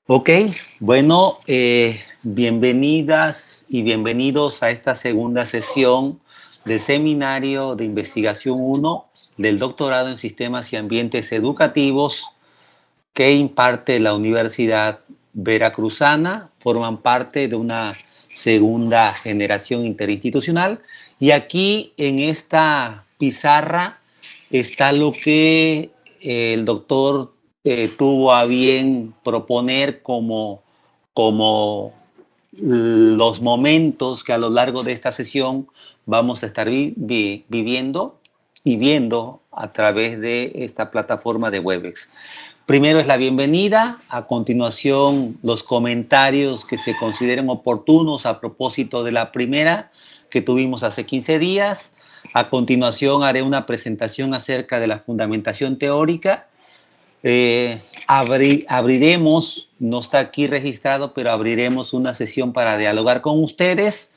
Ok, bueno, bienvenidas y bienvenidos a esta segunda sesión del Seminario de Investigación 1 del Doctorado en Sistemas y Ambientes Educativos que imparte la Universidad Veracruzana. Forman parte de una segunda generación interinstitucional y aquí en esta pizarra está lo que el doctor tuvo a bien proponer como los momentos que a lo largo de esta sesión vamos a estar viviendo y viendo a través de esta plataforma de Webex. Primero es la bienvenida, a continuación los comentarios que se consideren oportunos a propósito de la primera que tuvimos hace 15 días. A continuación haré una presentación acerca de la fundamentación teórica. Abriremos, no está aquí registrado, pero abriremos una sesión para dialogar con ustedes.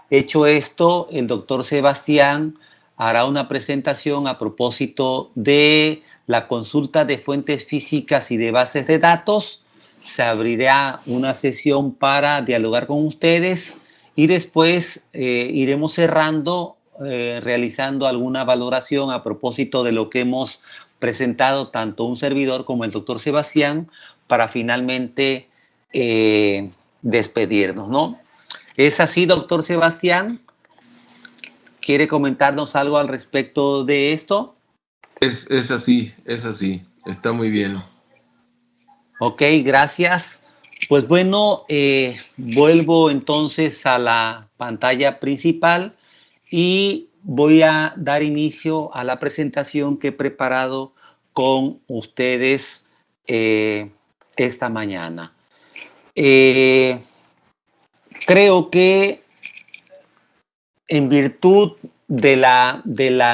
Hecho esto, el doctor Sebastián hará una presentación a propósito de la consulta de fuentes físicas y de bases de datos. Se abrirá una sesión para dialogar con ustedes y después iremos cerrando, realizando alguna valoración a propósito de lo que hemos presentado tanto un servidor como el doctor Sebastián para finalmente despedirnos, ¿no? ¿Es así, doctor Sebastián? ¿Quiere comentarnos algo al respecto de esto? Es así, está muy bien. Ok, gracias. Pues bueno, vuelvo entonces a la pantalla principal y voy a dar inicio a la presentación que he preparado con ustedes esta mañana. Creo que en virtud de la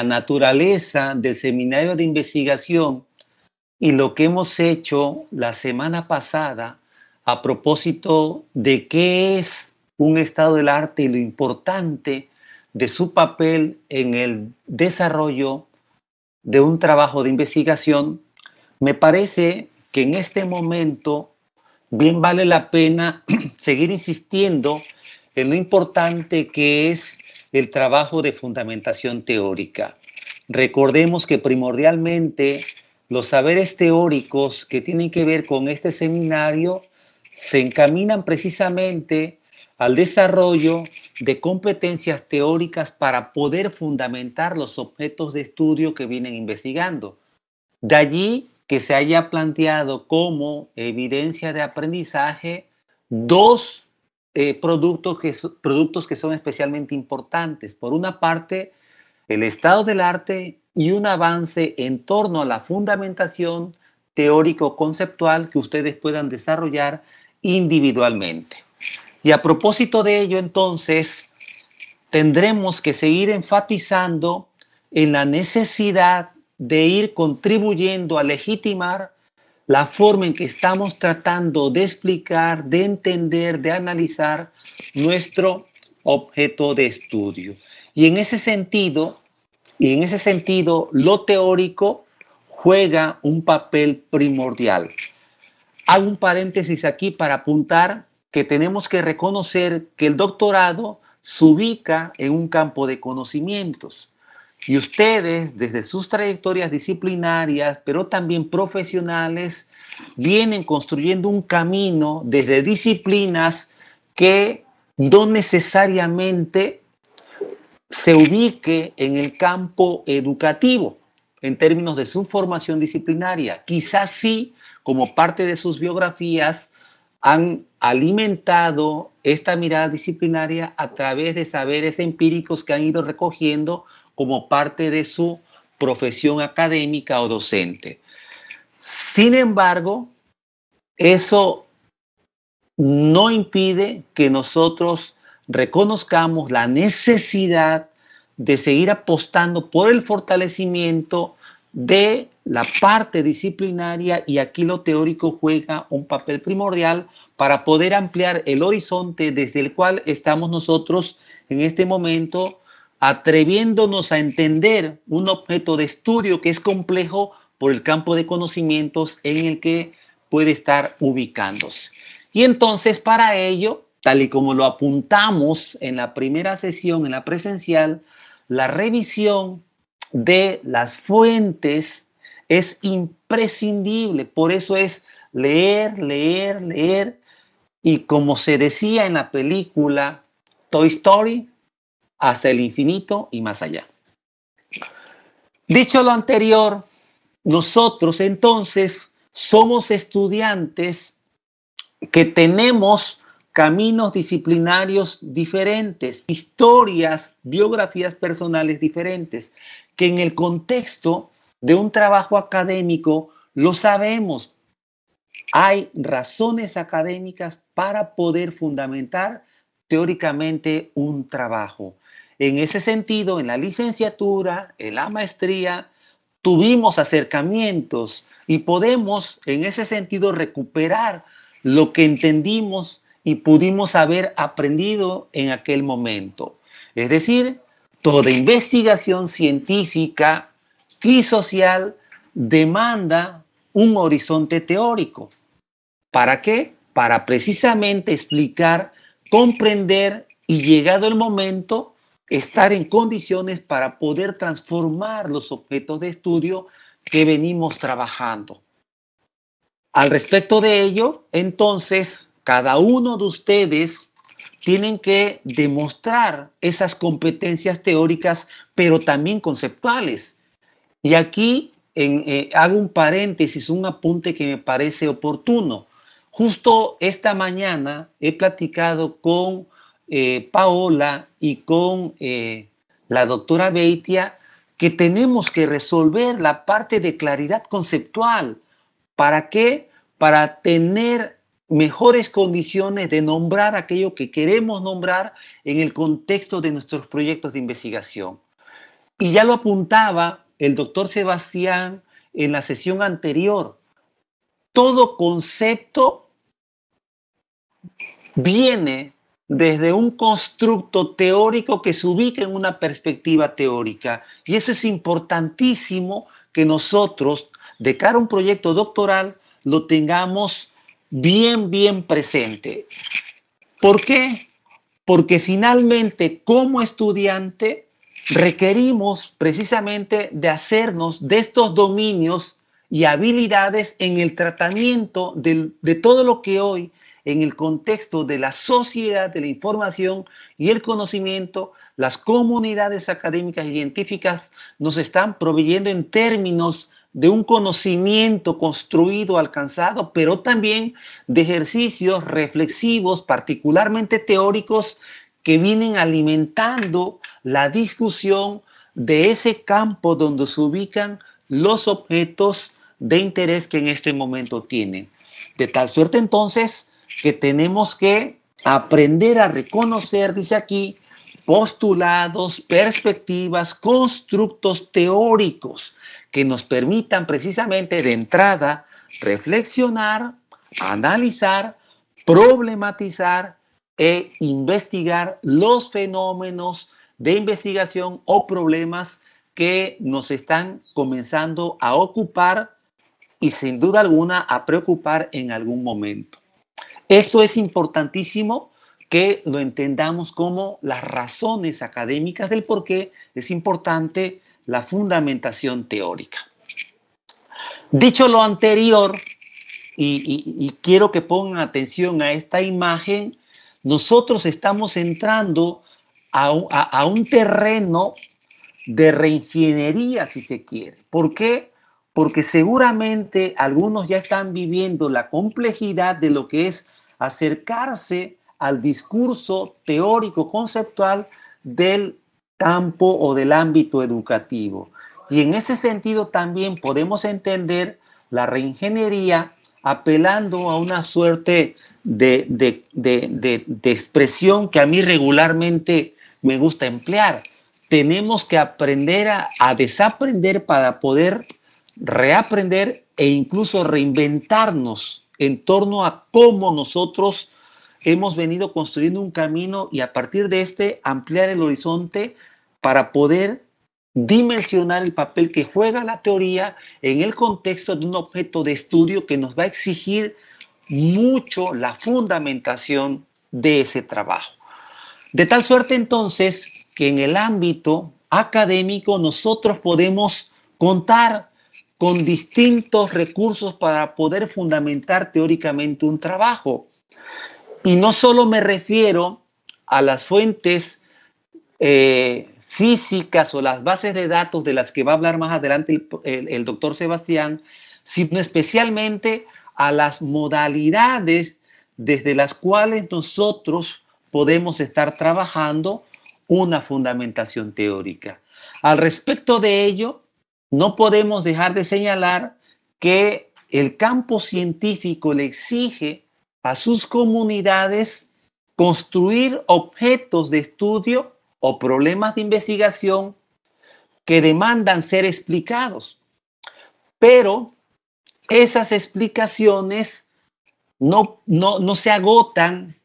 naturaleza del seminario de investigación y lo que hemos hecho la semana pasada a propósito de qué es un estado del arte y lo importante de su papel en el desarrollo de un trabajo de investigación, me parece que en este momento bien vale la pena seguir insistiendo en lo importante que es el trabajo de fundamentación teórica. Recordemos que primordialmente los saberes teóricos que tienen que ver con este seminario se encaminan precisamente al desarrollo de competencias teóricas para poder fundamentar los objetos de estudio que vienen investigando. De allí que se haya planteado como evidencia de aprendizaje dos productos que son especialmente importantes. Por una parte, el estado del arte y un avance en torno a la fundamentación teórico-conceptual que ustedes puedan desarrollar individualmente. Y a propósito de ello, entonces, tendremos que seguir enfatizando en la necesidad de ir contribuyendo a legitimar la forma en que estamos tratando de explicar, de entender, de analizar nuestro objeto de estudio. Y en ese sentido, lo teórico juega un papel primordial. Hago un paréntesis aquí para apuntar que tenemos que reconocer que el doctorado se ubica en un campo de conocimientos. Y ustedes, desde sus trayectorias disciplinarias, pero también profesionales, vienen construyendo un camino desde disciplinas que no necesariamente se ubique en el campo educativo en términos de su formación disciplinaria. Quizás sí, como parte de sus biografías, han alimentado esta mirada disciplinaria a través de saberes empíricos que han ido recogiendo como parte de su profesión académica o docente. Sin embargo, eso no impide que nosotros reconozcamos la necesidad de seguir apostando por el fortalecimiento de la parte disciplinaria, y aquí lo teórico juega un papel primordial para poder ampliar el horizonte desde el cual estamos nosotros en este momento atreviéndonos a entender un objeto de estudio que es complejo por el campo de conocimientos en el que puede estar ubicándose. Y entonces para ello, tal y como lo apuntamos en la primera sesión, en la presencial, la revisión de las fuentes es imprescindible. Por eso es leer, leer, leer. Y como se decía en la película Toy Story, hasta el infinito y más allá. Dicho lo anterior, nosotros entonces somos estudiantes que tenemos caminos disciplinarios diferentes, historias, biografías personales diferentes, que en el contexto de un trabajo académico lo sabemos. Hay razones académicas para poder fundamentar teóricamente un trabajo. En ese sentido, en la licenciatura, en la maestría, tuvimos acercamientos y podemos en ese sentido recuperar lo que entendimos y pudimos haber aprendido en aquel momento. Es decir, toda investigación científica y social demanda un horizonte teórico. ¿Para qué? Para precisamente explicar, comprender y llegado el momento, estar en condiciones para poder transformar los objetos de estudio que venimos trabajando. Al respecto de ello, entonces, cada uno de ustedes tienen que demostrar esas competencias teóricas, pero también conceptuales. Y aquí hago un paréntesis, un apunte que me parece oportuno. Justo esta mañana he platicado con Paola y con la doctora Beitia que tenemos que resolver la parte de claridad conceptual. ¿Para qué? Para tener mejores condiciones de nombrar aquello que queremos nombrar en el contexto de nuestros proyectos de investigación. Y ya lo apuntaba el doctor Sebastián en la sesión anterior. Todo concepto viene desde un constructo teórico que se ubica en una perspectiva teórica. Y eso es importantísimo que nosotros, de cara a un proyecto doctoral, lo tengamos bien presente. ¿Por qué? Porque finalmente, como estudiante, requerimos precisamente de hacernos de estos dominios y habilidades en el tratamiento de todo lo que hoy, en el contexto de la sociedad, de la información y el conocimiento, las comunidades académicas y científicas nos están proveyendo en términos de un conocimiento construido, alcanzado, pero también de ejercicios reflexivos, particularmente teóricos, que vienen alimentando la discusión de ese campo donde se ubican los objetos de interés que en este momento tienen. De tal suerte entonces que tenemos que aprender a reconocer, dice aquí, postulados, perspectivas, constructos teóricos que nos permitan precisamente de entrada reflexionar, analizar, problematizar e investigar los fenómenos de investigación o problemas que nos están comenzando a ocupar y sin duda alguna a preocupar en algún momento. Esto es importantísimo que lo entendamos como las razones académicas del por qué es importante la fundamentación teórica. Dicho lo anterior, y quiero que pongan atención a esta imagen, nosotros estamos entrando a un terreno de reingeniería, si se quiere. ¿Por qué? Porque seguramente algunos ya están viviendo la complejidad de lo que es acercarse al discurso teórico conceptual del campo o del ámbito educativo. Y en ese sentido también podemos entender la reingeniería apelando a una suerte de expresión que a mí regularmente me gusta emplear. Tenemos que aprender a desaprender para poder reaprender e incluso reinventarnos en torno a cómo nosotros hemos venido construyendo un camino y a partir de este ampliar el horizonte para poder dimensionar el papel que juega la teoría en el contexto de un objeto de estudio que nos va a exigir mucho la fundamentación de ese trabajo. De tal suerte entonces que en el ámbito académico nosotros podemos contar con distintos recursos para poder fundamentar teóricamente un trabajo. Y no solo me refiero a las fuentes físicas o las bases de datos de las que va a hablar más adelante el doctor Sebastián, sino especialmente a las modalidades desde las cuales nosotros podemos estar trabajando una fundamentación teórica. Al respecto de ello, no podemos dejar de señalar que el campo científico le exige a sus comunidades construir objetos de estudio o problemas de investigación que demandan ser explicados. Pero esas explicaciones no se agotan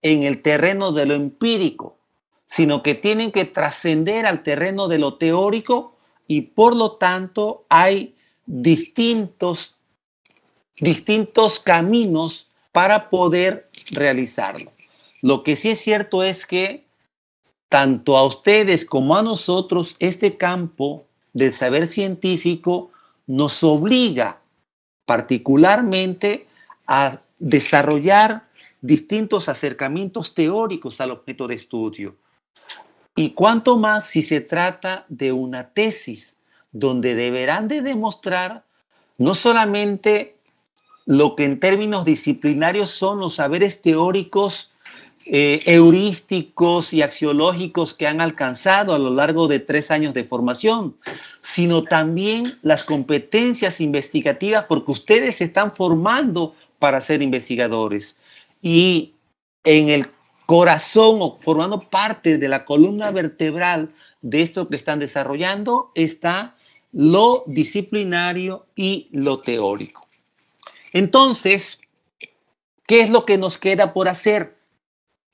en el terreno de lo empírico, sino que tienen que trascender al terreno de lo teórico y por lo tanto hay distintos caminos para poder realizarlo. Lo que sí es cierto es que tanto a ustedes como a nosotros, este campo del saber científico nos obliga particularmente a desarrollar distintos acercamientos teóricos al objeto de estudio. Y cuanto más si se trata de una tesis, donde deberán de demostrar no solamente lo que en términos disciplinarios son los saberes teóricos heurísticos y axiológicos que han alcanzado a lo largo de 3 años de formación, sino también las competencias investigativas, porque ustedes se están formando para ser investigadores. Y en el corazón o formando parte de la columna vertebral de esto que están desarrollando está lo disciplinario y lo teórico. Entonces, ¿qué es lo que nos queda por hacer?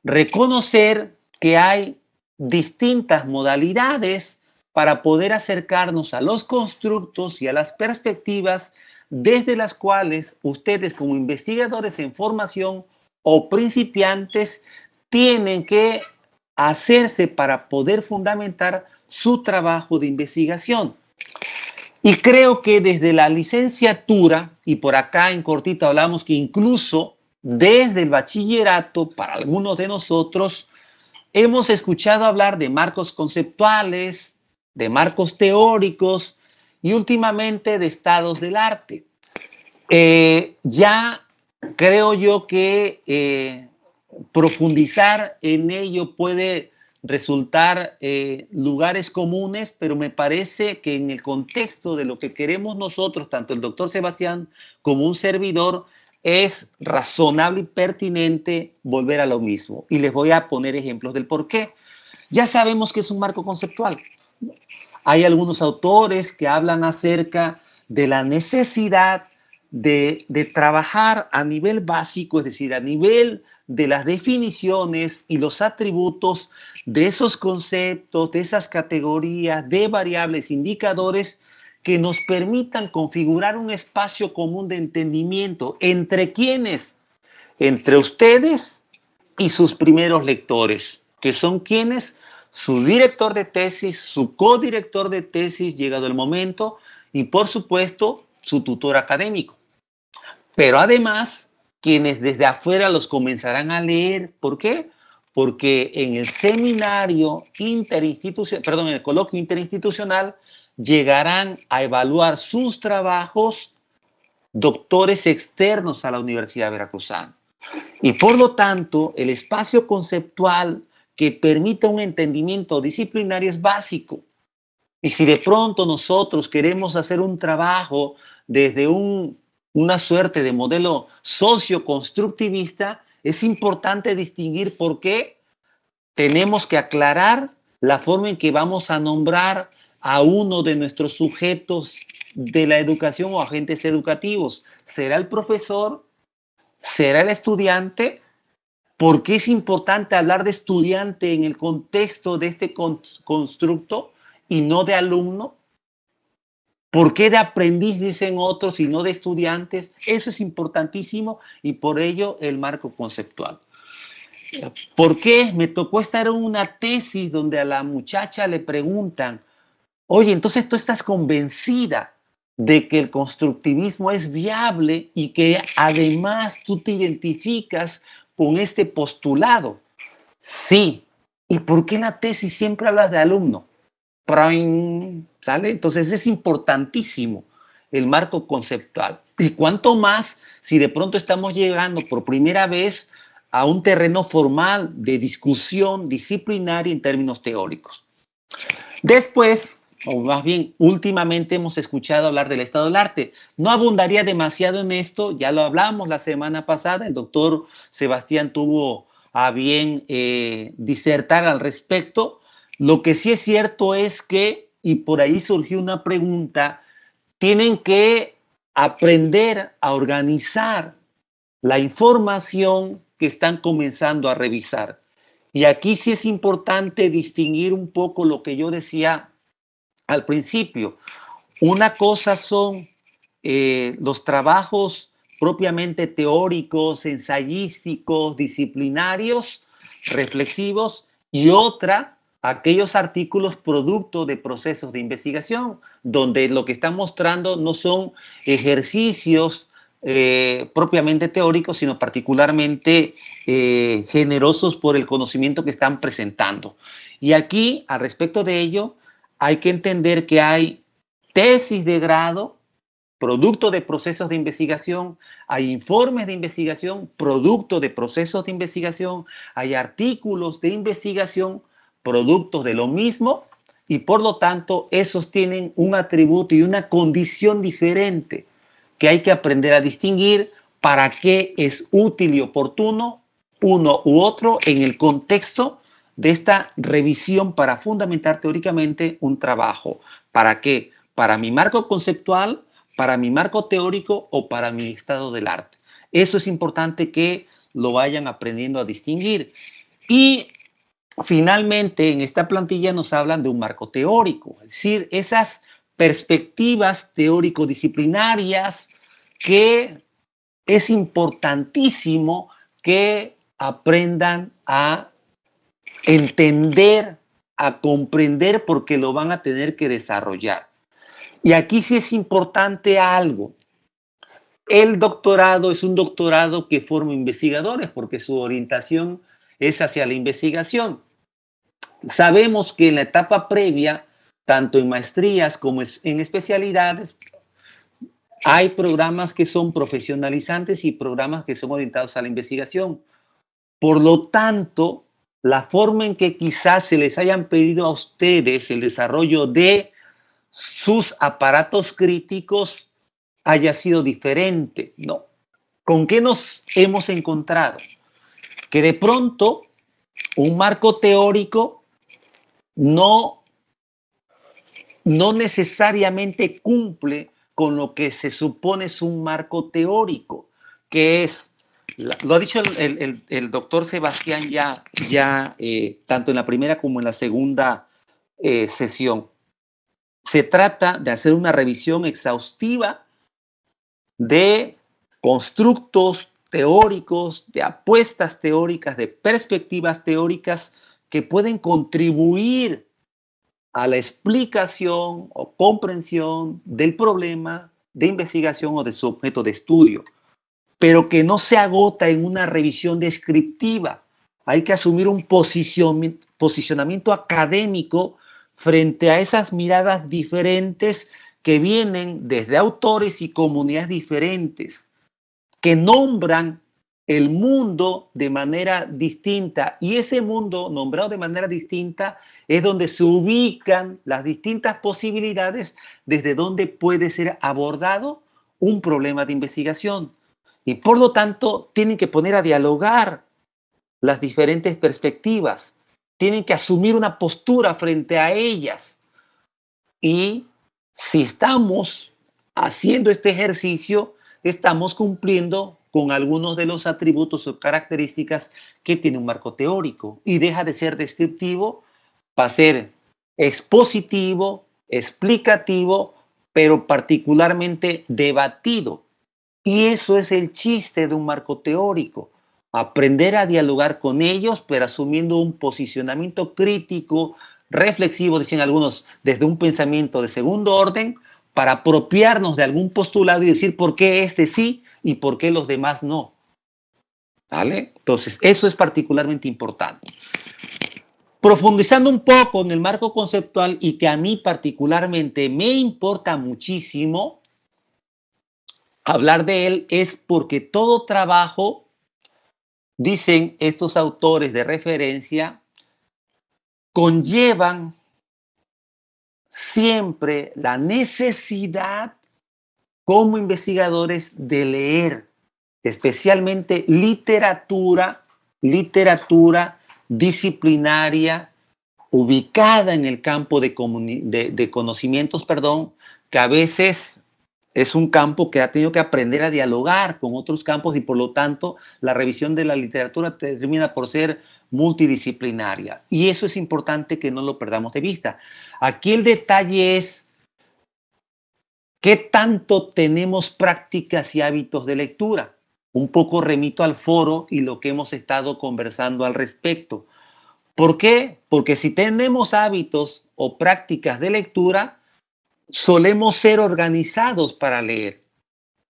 Reconocer que hay distintas modalidades para poder acercarnos a los constructos y a las perspectivas desde las cuales ustedes como investigadores en formación o principiantes tienen que hacerse para poder fundamentar su trabajo de investigación. Y creo que desde la licenciatura, y por acá en cortito hablamos que incluso desde el bachillerato, para algunos de nosotros, hemos escuchado hablar de marcos conceptuales, de marcos teóricos y últimamente de estados del arte. Ya creo yo que profundizar en ello puede resultar lugares comunes, pero me parece que en el contexto de lo que queremos nosotros, tanto el doctor Sebastián como un servidor, es razonable y pertinente volver a lo mismo. Y les voy a poner ejemplos del por qué. Ya sabemos que es un marco conceptual. Hay algunos autores que hablan acerca de la necesidad de trabajar a nivel básico, es decir, a nivel de las definiciones y los atributos de esos conceptos, de esas categorías, de variables, indicadores que nos permitan configurar un espacio común de entendimiento. ¿Entre quiénes? Entre ustedes y sus primeros lectores, que son quienes, su director de tesis, su codirector de tesis, llegado el momento, y por supuesto, su tutor académico. Pero además, quienes desde afuera los comenzarán a leer. ¿Por qué? Porque en el seminario interinstitucional, perdón, en el coloquio interinstitucional, llegarán a evaluar sus trabajos doctores externos a la Universidad Veracruzana. Y por lo tanto, el espacio conceptual que permita un entendimiento disciplinario es básico. Y si de pronto nosotros queremos hacer un trabajo desde una suerte de modelo socioconstructivista, es importante distinguir por qué tenemos que aclarar la forma en que vamos a nombrar a uno de nuestros sujetos de la educación o agentes educativos. ¿Será el profesor? ¿Será el estudiante? ¿Por qué es importante hablar de estudiante en el contexto de este constructo? y no de alumno? ¿Por qué de aprendiz dicen otros y no de estudiantes? Eso es importantísimo y por ello el marco conceptual. ¿Por qué? Me tocó estar en una tesis donde a la muchacha le preguntan, oye, entonces tú estás convencida de que el constructivismo es viable y que además tú te identificas con este postulado. Sí. ¿Y por qué en la tesis siempre hablas de alumno? ¿Sale? Entonces es importantísimo el marco conceptual. Y cuanto más si de pronto estamos llegando por primera vez a un terreno formal de discusión disciplinaria en términos teóricos. Después, o más bien últimamente hemos escuchado hablar del estado del arte. No abundaría demasiado en esto, ya lo hablamos la semana pasada, el doctor Sebastián tuvo a bien disertar al respecto. Lo que sí es cierto es que, y por ahí surgió una pregunta, tienen que aprender a organizar la información que están comenzando a revisar. Y aquí sí es importante distinguir un poco lo que yo decía al principio. Una cosa son los trabajos propiamente teóricos, ensayísticos, disciplinarios, reflexivos, y otra, aquellos artículos producto de procesos de investigación, donde lo que están mostrando no son ejercicios propiamente teóricos, sino particularmente generosos por el conocimiento que están presentando. Y aquí, al respecto de ello, hay que entender que hay tesis de grado, producto de procesos de investigación, hay informes de investigación, producto de procesos de investigación, hay artículos de investigación, productos de lo mismo, y por lo tanto esos tienen un atributo y una condición diferente que hay que aprender a distinguir para qué es útil y oportuno uno u otro en el contexto de esta revisión para fundamentar teóricamente un trabajo. ¿Para qué? Para mi marco conceptual, para mi marco teórico o para mi estado del arte. Eso es importante que lo vayan aprendiendo a distinguir. Y finalmente, en esta plantilla nos hablan de un marco teórico, es decir, esas perspectivas teórico-disciplinarias que es importantísimo que aprendan a entender, a comprender, porque lo van a tener que desarrollar. Y aquí sí es importante algo. El doctorado es un doctorado que forma investigadores porque su orientación es hacia la investigación. Sabemos que en la etapa previa, tanto en maestrías como en especialidades, hay programas que son profesionalizantes y programas que son orientados a la investigación. Por lo tanto, la forma en que quizás se les hayan pedido a ustedes el desarrollo de sus aparatos críticos haya sido diferente, ¿no? ¿Con qué nos hemos encontrado? Que de pronto un marco teórico no necesariamente cumple con lo que se supone es un marco teórico, que es, lo ha dicho el doctor Sebastián tanto en la primera como en la segunda sesión. Se trata de hacer una revisión exhaustiva de constructos teóricos, de apuestas teóricas, de perspectivas teóricas que pueden contribuir a la explicación o comprensión del problema de investigación o de su objeto de estudio, pero que no se agota en una revisión descriptiva. Hay que asumir un posicionamiento académico frente a esas miradas diferentes que vienen desde autores y comunidades diferentes, que nombran el mundo de manera distinta, y ese mundo nombrado de manera distinta es donde se ubican las distintas posibilidades desde donde puede ser abordado un problema de investigación. Y por lo tanto, tienen que poner a dialogar las diferentes perspectivas, tienen que asumir una postura frente a ellas. Y si estamos haciendo este ejercicio, estamos cumpliendo con algunos de los atributos o características que tiene un marco teórico y deja de ser descriptivo para ser expositivo, explicativo, pero particularmente debatido. Y eso es el chiste de un marco teórico. Aprender a dialogar con ellos, pero asumiendo un posicionamiento crítico, reflexivo, dicen algunos, desde un pensamiento de segundo orden, para apropiarnos de algún postulado y decir por qué este sí y por qué los demás no. ¿Vale? Entonces, eso es particularmente importante. Profundizando un poco en el marco conceptual y que a mí particularmente me importa muchísimo hablar de él, es porque todo trabajo, dicen estos autores de referencia, conllevan siempre la necesidad como investigadores de leer, especialmente literatura disciplinaria ubicada en el campo de conocimientos, perdón, que a veces es un campo que ha tenido que aprender a dialogar con otros campos y por lo tanto la revisión de la literatura termina por ser multidisciplinaria. Y eso es importante que no lo perdamos de vista. Aquí el detalle es qué tanto tenemos prácticas y hábitos de lectura. Un poco remito al foro y lo que hemos estado conversando al respecto. ¿Por qué? Porque si tenemos hábitos o prácticas de lectura, solemos ser organizados para leer,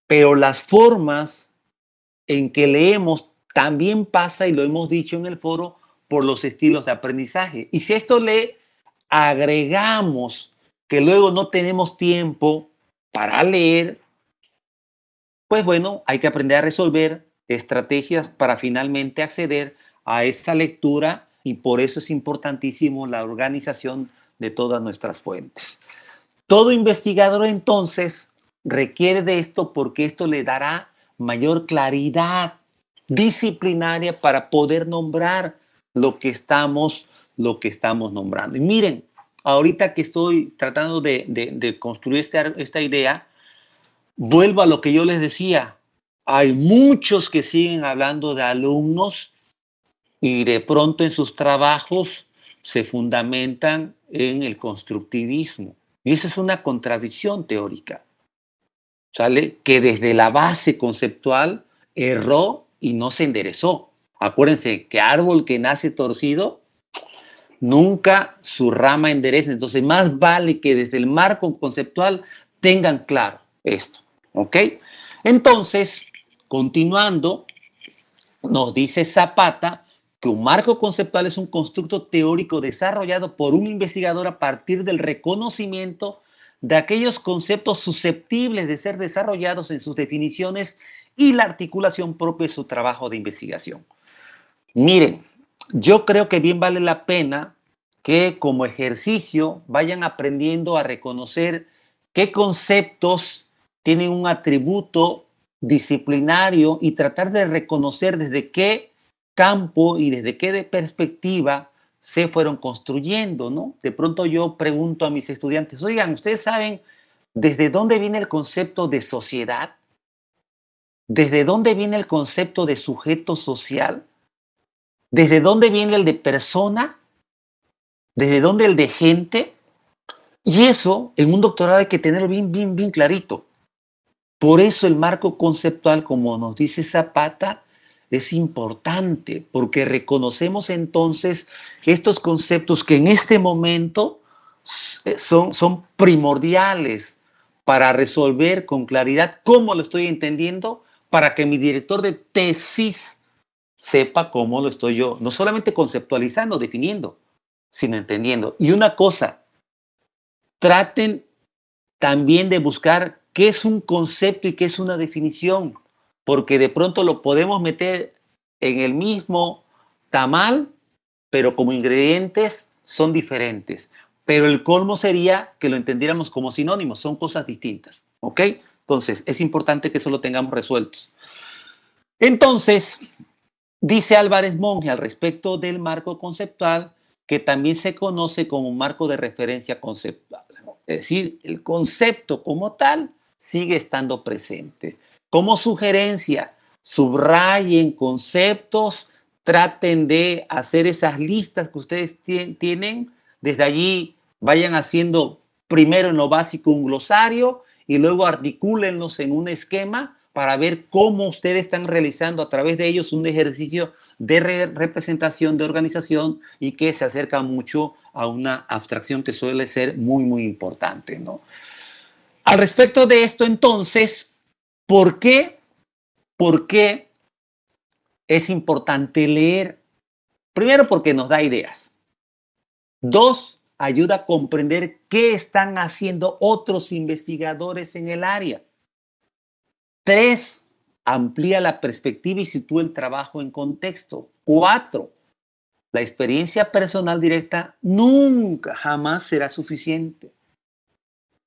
pero las formas en que leemos también pasa, y lo hemos dicho en el foro, por los estilos de aprendizaje. Y si a esto le agregamos que luego no tenemos tiempo para leer, pues bueno, hay que aprender a resolver estrategias para finalmente acceder a esa lectura y por eso es importantísimo la organización de todas nuestras fuentes. Todo investigador entonces requiere de esto porque esto le dará mayor claridad disciplinaria para poder nombrar lo que estamos, nombrando. Y miren, ahorita que estoy tratando de construir esta idea, vuelvo a lo que yo les decía. Hay muchos que siguen hablando de alumnos y de pronto en sus trabajos se fundamentan en el constructivismo. Y eso es una contradicción teórica, ¿sale? Que desde la base conceptual erró y no se enderezó. Acuérdense que árbol que nace torcido, nunca su rama endereza. Entonces, más vale que desde el marco conceptual tengan claro esto, ¿ok? Entonces, continuando, nos dice Zapata que un marco conceptual es un constructo teórico desarrollado por un investigador a partir del reconocimiento de aquellos conceptos susceptibles de ser desarrollados en sus definiciones y la articulación propia de su trabajo de investigación. Miren, yo creo que bien vale la pena que como ejercicio vayan aprendiendo a reconocer qué conceptos tienen un atributo disciplinario y tratar de reconocer desde qué campo y desde qué perspectiva se fueron construyendo, ¿no? De pronto yo pregunto a mis estudiantes, oigan, ¿ustedes saben desde dónde viene el concepto de sociedad? ¿Desde dónde viene el concepto de sujeto social? ¿Desde dónde viene el de persona? ¿Desde dónde el de gente? Y eso en un doctorado hay que tenerlo bien clarito. Por eso el marco conceptual, como nos dice Zapata, es importante, porque reconocemos entonces estos conceptos que en este momento son primordiales para resolver con claridad cómo lo estoy entendiendo, para que mi director de tesis sepa cómo lo estoy yo, no solamente conceptualizando, definiendo, sino entendiendo. Y una cosa, traten también de buscar qué es un concepto y qué es una definición, porque de pronto lo podemos meter en el mismo tamal, pero como ingredientes son diferentes. Pero el colmo sería que lo entendiéramos como sinónimos, son cosas distintas, ¿ok? Entonces, es importante que eso lo tengamos resueltos. Entonces, dice Álvarez Monge al respecto del marco conceptual, que también se conoce como un marco de referencia conceptual. Es decir, el concepto como tal sigue estando presente. Como sugerencia, subrayen conceptos, traten de hacer esas listas que ustedes tienen, desde allí Vayan haciendo primero en lo básico un glosario y luego articúlenlos en un esquema para ver cómo ustedes están realizando a través de ellos un ejercicio de representación, de organización y que se acerca mucho a una abstracción que suele ser muy, muy importante, ¿no? Al respecto de esto, entonces, ¿por qué? ¿Por qué es importante leer? Primero, porque nos da ideas. Dos, ayuda a comprender qué están haciendo otros investigadores en el área. Tres, amplía la perspectiva y sitúa el trabajo en contexto. Cuatro, la experiencia personal directa nunca, jamás será suficiente.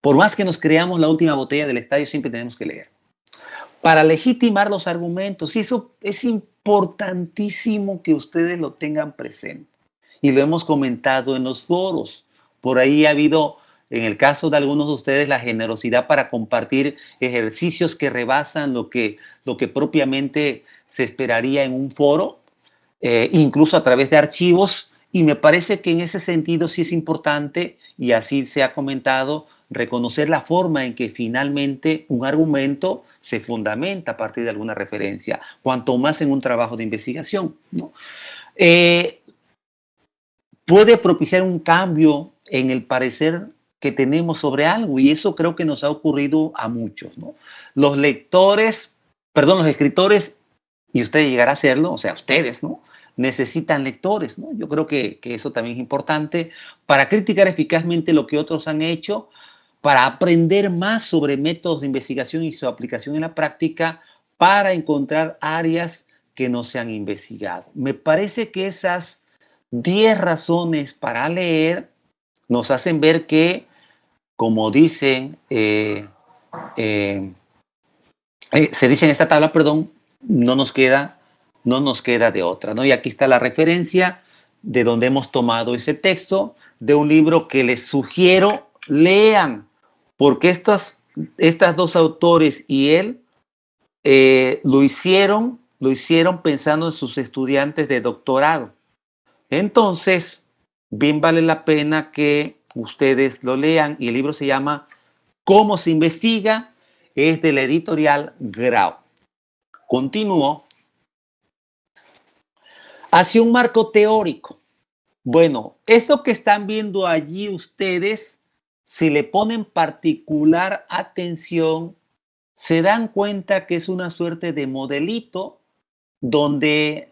Por más que nos creamos la última botella del estadio, siempre tenemos que leer. Para legitimar los argumentos, y eso es importantísimo que ustedes lo tengan presente. Y lo hemos comentado en los foros. Por ahí ha habido, en el caso de algunos de ustedes, la generosidad para compartir ejercicios que rebasan lo que propiamente se esperaría en un foro, incluso a través de archivos. Y me parece que en ese sentido sí es importante, y así se ha comentado, reconocer la forma en que finalmente un argumento se fundamenta a partir de alguna referencia, cuanto más en un trabajo de investigación, ¿no? Puede propiciar un cambio en el parecer que tenemos sobre algo, y eso creo que nos ha ocurrido a muchos, ¿no? Los lectores, perdón, los escritores, y usted llegará a hacerlo, o sea, ustedes, ¿no? Necesitan lectores, ¿no? Yo creo que eso también es importante para criticar eficazmente lo que otros han hecho, para aprender más sobre métodos de investigación y su aplicación en la práctica, para encontrar áreas que no se han investigado. Me parece que esas 10 razones para leer nos hacen ver que, como dicen, se dice en esta tabla, perdón, no nos queda de otra, ¿no? Y aquí está la referencia de donde hemos tomado ese texto, de un libro que les sugiero lean, porque estas dos autores y él lo hicieron pensando en sus estudiantes de doctorado. Entonces, bien vale la pena que ustedes lo lean, y el libro se llama ¿Cómo se investiga? Es de la editorial Grau. Continúo. Hacia un marco teórico. Bueno, esto que están viendo allí ustedes, si le ponen particular atención, se dan cuenta que es una suerte de modelito donde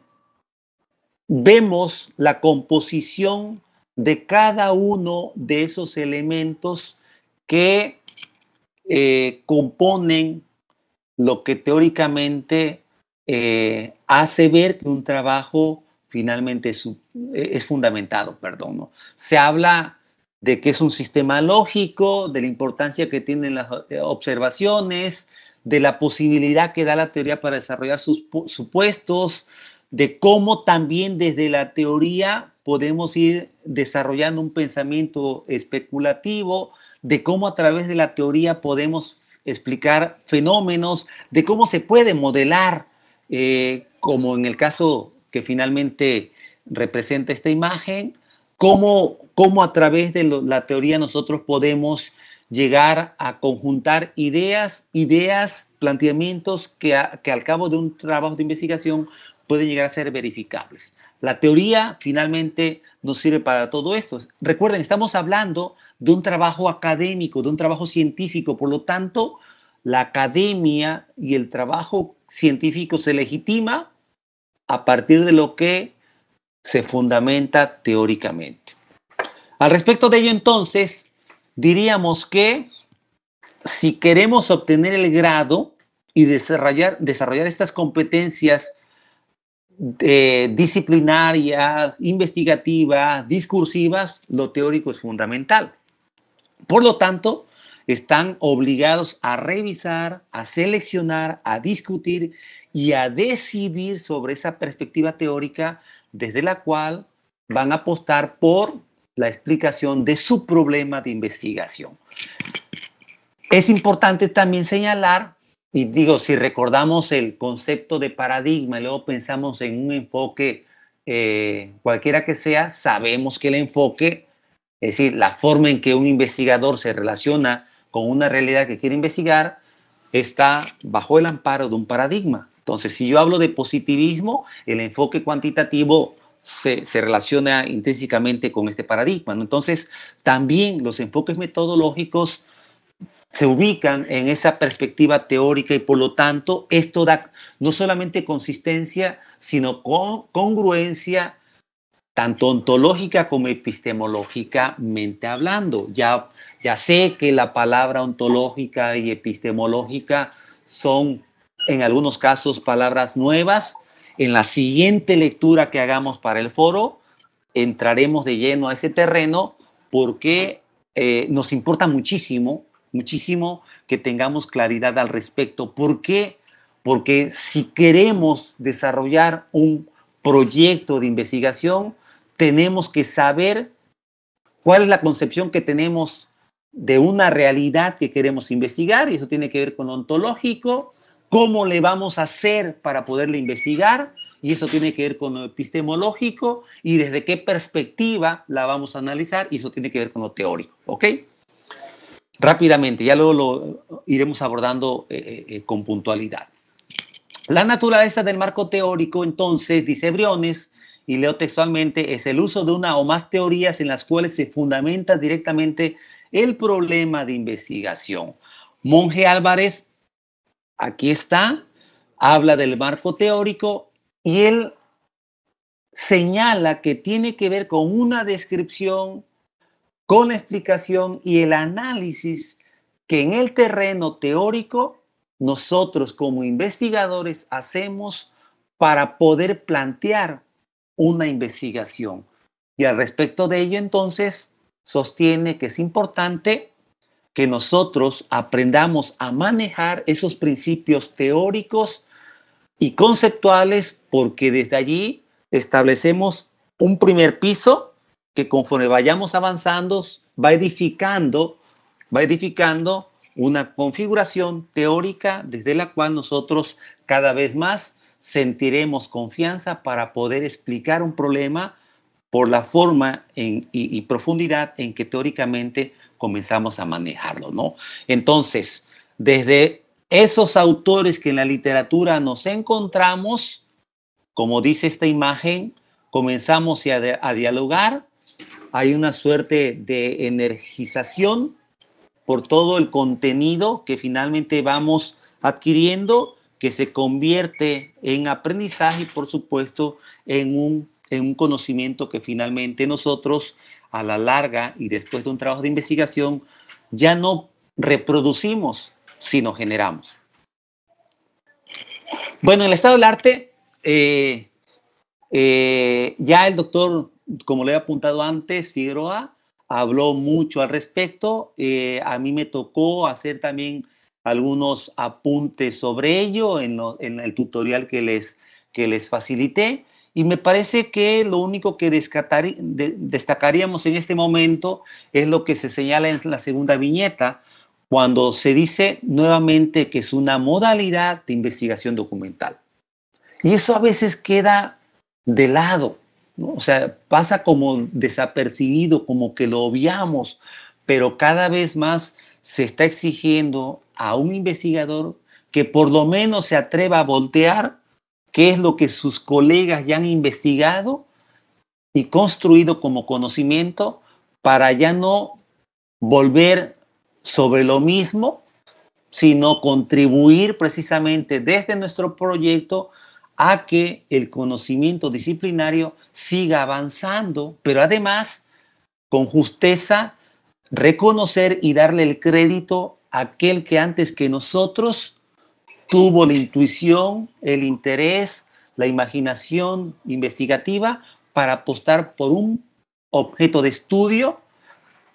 vemos la composición de cada uno de esos elementos que componen lo que teóricamente hace ver que un trabajo finalmente es fundamentado, perdón, ¿no? Se habla de que es un sistema lógico, de la importancia que tienen las observaciones, de la posibilidad que da la teoría para desarrollar sus supuestos, de cómo también desde la teoría podemos ir desarrollando un pensamiento especulativo, de cómo a través de la teoría podemos explicar fenómenos, de cómo se puede modelar, como en el caso que finalmente representa esta imagen, cómo a través de la teoría nosotros podemos llegar a conjuntar ideas, planteamientos que al cabo de un trabajo de investigación pueden llegar a ser verificables. La teoría finalmente nos sirve para todo esto. Recuerden, estamos hablando de un trabajo académico, de un trabajo científico, por lo tanto, la academia y el trabajo científico se legitima a partir de lo que se fundamenta teóricamente. Al respecto de ello, entonces, diríamos que si queremos obtener el grado y desarrollar estas competencias disciplinarias, investigativas, discursivas, lo teórico es fundamental. Por lo tanto, están obligados a revisar, a seleccionar, a discutir y a decidir sobre esa perspectiva teórica desde la cual van a apostar por la explicación de su problema de investigación. Es importante también señalar, y digo, si recordamos el concepto de paradigma y luego pensamos en un enfoque cualquiera que sea, sabemos que el enfoque Es decir, la forma en que un investigador se relaciona con una realidad que quiere investigar está bajo el amparo de un paradigma. Entonces, si yo hablo de positivismo, el enfoque cuantitativo se relaciona intrínsecamente con este paradigma, ¿no? Entonces, también los enfoques metodológicos se ubican en esa perspectiva teórica y por lo tanto esto da no solamente consistencia, sino congruencia tanto ontológica como epistemológicamente hablando. Ya sé que la palabra ontológica y epistemológica son en algunos casos palabras nuevas. En la siguiente lectura que hagamos para el foro, entraremos de lleno a ese terreno porque nos importa muchísimo, muchísimo que tengamos claridad al respecto. ¿Por qué? Porque si queremos desarrollar un proyecto de investigación, tenemos que saber cuál es la concepción que tenemos de una realidad que queremos investigar, y eso tiene que ver con lo ontológico, cómo le vamos a hacer para poderle investigar, y eso tiene que ver con lo epistemológico, y desde qué perspectiva la vamos a analizar, y eso tiene que ver con lo teórico, ¿ok? Rápidamente, ya luego lo iremos abordando con puntualidad. La naturaleza del marco teórico, entonces, dice Briones, y leo textualmente, es el uso de una o más teorías en las cuales se fundamenta directamente el problema de investigación. Monge Álvarez, aquí está, habla del marco teórico y él señala que tiene que ver con una descripción, con la explicación y el análisis que en el terreno teórico nosotros como investigadores hacemos para poder plantear una investigación. Y al respecto de ello, entonces, sostiene que es importante que nosotros aprendamos a manejar esos principios teóricos y conceptuales, porque desde allí establecemos un primer piso que conforme vayamos avanzando va edificando una configuración teórica desde la cual nosotros cada vez más sentiremos confianza para poder explicar un problema por la forma y profundidad en que teóricamente comenzamos a manejarlo, ¿no? Entonces, desde esos autores que en la literatura nos encontramos, como dice esta imagen, comenzamos a dialogar, hay una suerte de energización por todo el contenido que finalmente vamos adquiriendo, que se convierte en aprendizaje y por supuesto en un conocimiento que finalmente nosotros a la larga y después de un trabajo de investigación ya no reproducimos, sino generamos. Bueno, en el estado del arte, ya el doctor, como le he apuntado antes, Figueroa, habló mucho al respecto. A mí me tocó hacer también algunos apuntes sobre ello en el tutorial que les facilité. Y me parece que lo único que destacaríamos en este momento es lo que se señala en la segunda viñeta, cuando se dice nuevamente que es una modalidad de investigación documental. Y eso a veces queda de lado, ¿no? O sea, pasa como desapercibido, como que lo obviamos, pero cada vez más se está exigiendo a un investigador que por lo menos se atreva a voltear qué es lo que sus colegas ya han investigado y construido como conocimiento para ya no volver sobre lo mismo, sino contribuir precisamente desde nuestro proyecto a que el conocimiento disciplinario siga avanzando, pero además, con justeza, reconocer y darle el crédito a aquel que antes que nosotros tuvo la intuición, el interés, la imaginación investigativa para apostar por un objeto de estudio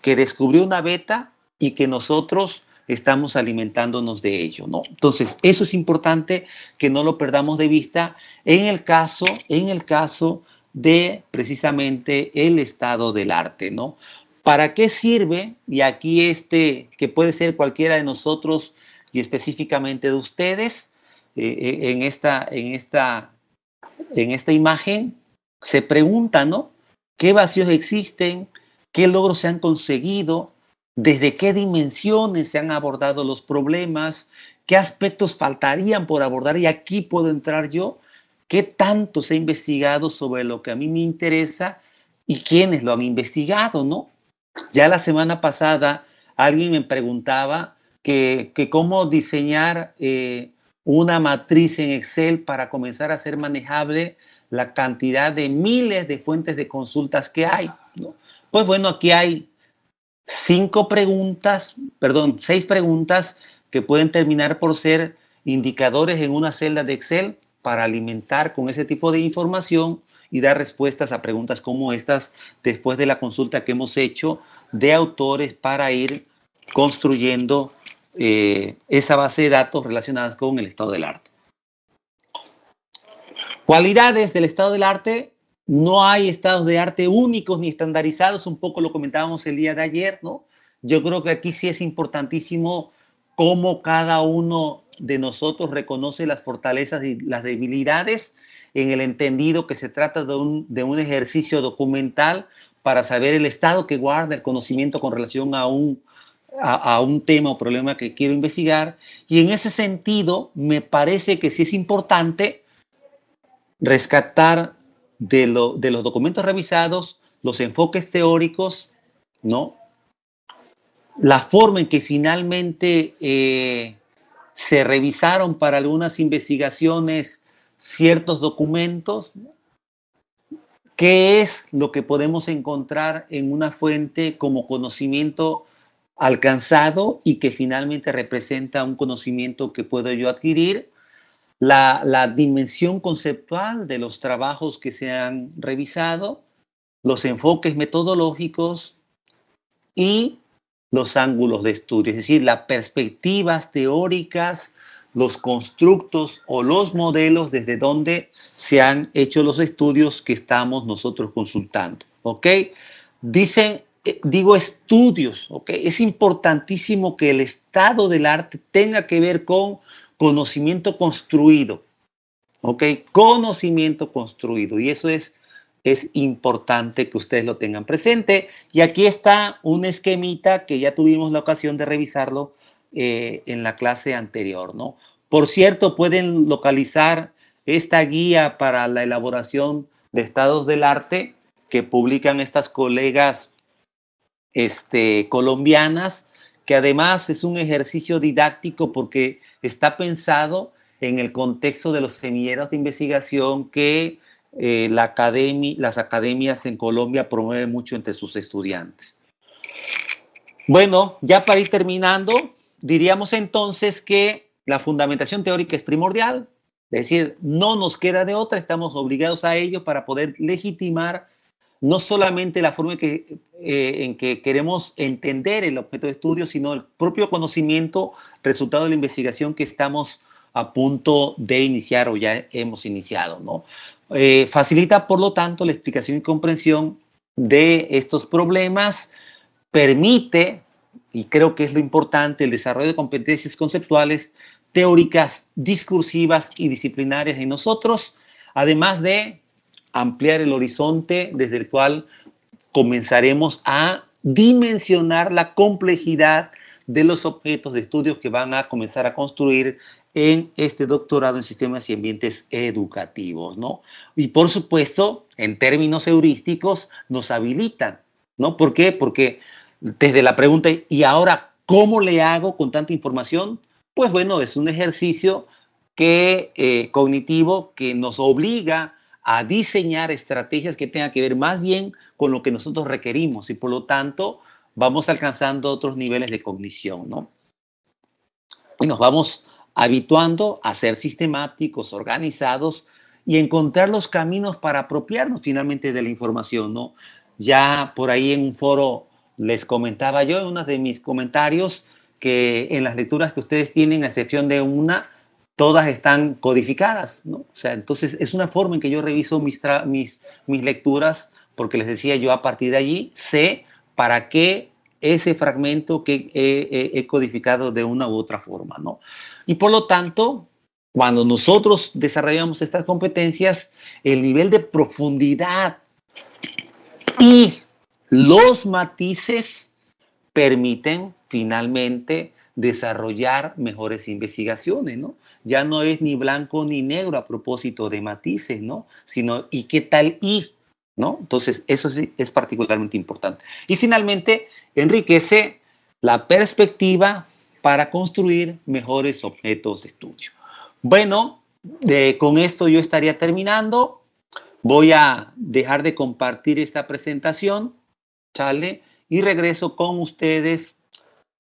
que descubrió una beta y que nosotros estamos alimentándonos de ello, ¿no? Entonces, eso es importante que no lo perdamos de vista en el caso de precisamente el estado del arte, ¿no? ¿Para qué sirve? Y aquí que puede ser cualquiera de nosotros y específicamente de ustedes, en esta imagen se pregunta, ¿no? ¿Qué vacíos existen qué logros se han conseguido, desde qué dimensiones se han abordado los problemas, qué aspectos faltarían por abordar y aquí puedo entrar yo, qué tanto se ha investigado sobre lo que a mí me interesa y quiénes lo han investigado, ¿no? Ya la semana pasada alguien me preguntaba que cómo diseñar una matriz en Excel para comenzar a hacer manejable la cantidad de miles de fuentes de consultas que hay, ¿no? Pues bueno, aquí hay 6 preguntas que pueden terminar por ser indicadores en una celda de Excel para alimentar con ese tipo de información y dar respuestas a preguntas como estas después de la consulta que hemos hecho de autores para ir construyendo esa base de datos relacionadas con el estado del arte. Cualidades del estado del arte. No hay estados de arte únicos ni estandarizados, un poco lo comentábamos el día de ayer, ¿no? Yo creo que aquí sí es importantísimo cómo cada uno de nosotros reconoce las fortalezas y las debilidades en el entendido que se trata de un ejercicio documental para saber el estado que guarda el conocimiento con relación a un tema o problema que quiero investigar. Y en ese sentido, me parece que sí es importante rescatar de los documentos revisados los enfoques teóricos, ¿no? La forma en que finalmente se revisaron para algunas investigaciones ciertos documentos, ¿no? ¿Qué es lo que podemos encontrar en una fuente como conocimiento alcanzado y que finalmente representa un conocimiento que puedo yo adquirir? La dimensión conceptual de los trabajos que se han revisado, los enfoques metodológicos y los ángulos de estudio, es decir, las perspectivas teóricas, los constructos o los modelos desde donde se han hecho los estudios que estamos nosotros consultando, ¿ok? Digo estudios, ¿ok? Es importantísimo que el estado del arte tenga que ver con conocimiento construido, ¿ok? Conocimiento construido. Y eso es importante que ustedes lo tengan presente. Y aquí está un esquemita que ya tuvimos la ocasión de revisarlo en la clase anterior, ¿no? Por cierto, pueden localizar esta guía para la elaboración de estados del arte que publican estas colegas colombianas, que además es un ejercicio didáctico porque está pensado en el contexto de los semilleros de investigación que las academias en Colombia promueven mucho entre sus estudiantes. Bueno, ya para ir terminando, diríamos entonces que la fundamentación teórica es primordial, es decir, no nos queda de otra, estamos obligados a ello para poder legitimar no solamente la forma en que queremos entender el objeto de estudio, sino el propio conocimiento, resultado de la investigación que estamos a punto de iniciar o ya hemos iniciado, ¿no? Facilita, por lo tanto, la explicación y comprensión de estos problemas, permite, y creo que es lo importante, el desarrollo de competencias conceptuales, teóricas, discursivas y disciplinarias en nosotros, además de ampliar el horizonte desde el cual comenzaremos a dimensionar la complejidad de los objetos de estudio que van a comenzar a construir en este doctorado en sistemas y ambientes educativos, ¿no? Y por supuesto, en términos heurísticos, nos habilitan, ¿no? ¿Por qué? Porque desde la pregunta, ¿y ahora cómo le hago con tanta información? Pues bueno, es un ejercicio cognitivo que nos obliga a diseñar estrategias que tengan que ver más bien con lo que nosotros requerimos y por lo tanto vamos alcanzando otros niveles de cognición, ¿no? Y nos vamos habituando a ser sistemáticos, organizados y encontrar los caminos para apropiarnos finalmente de la información, ¿no? Ya por ahí en un foro les comentaba yo en uno de mis comentarios que en las lecturas que ustedes tienen, a excepción de una, todas están codificadas, ¿no? O sea, entonces es una forma en que yo reviso mis lecturas, porque les decía yo a partir de allí sé para qué ese fragmento que he codificado de una u otra forma, ¿no? Y por lo tanto, cuando nosotros desarrollamos estas competencias, el nivel de profundidad y los matices permiten finalmente desarrollar mejores investigaciones, ¿no? Ya no es ni blanco ni negro a propósito de matices, ¿no? Sino, ¿y qué tal ir? ¿No? Entonces, eso sí es particularmente importante. Y finalmente, enriquece la perspectiva para construir mejores objetos de estudio. Bueno, con esto yo estaría terminando. Voy a dejar de compartir esta presentación, ¿sale? Y regreso con ustedes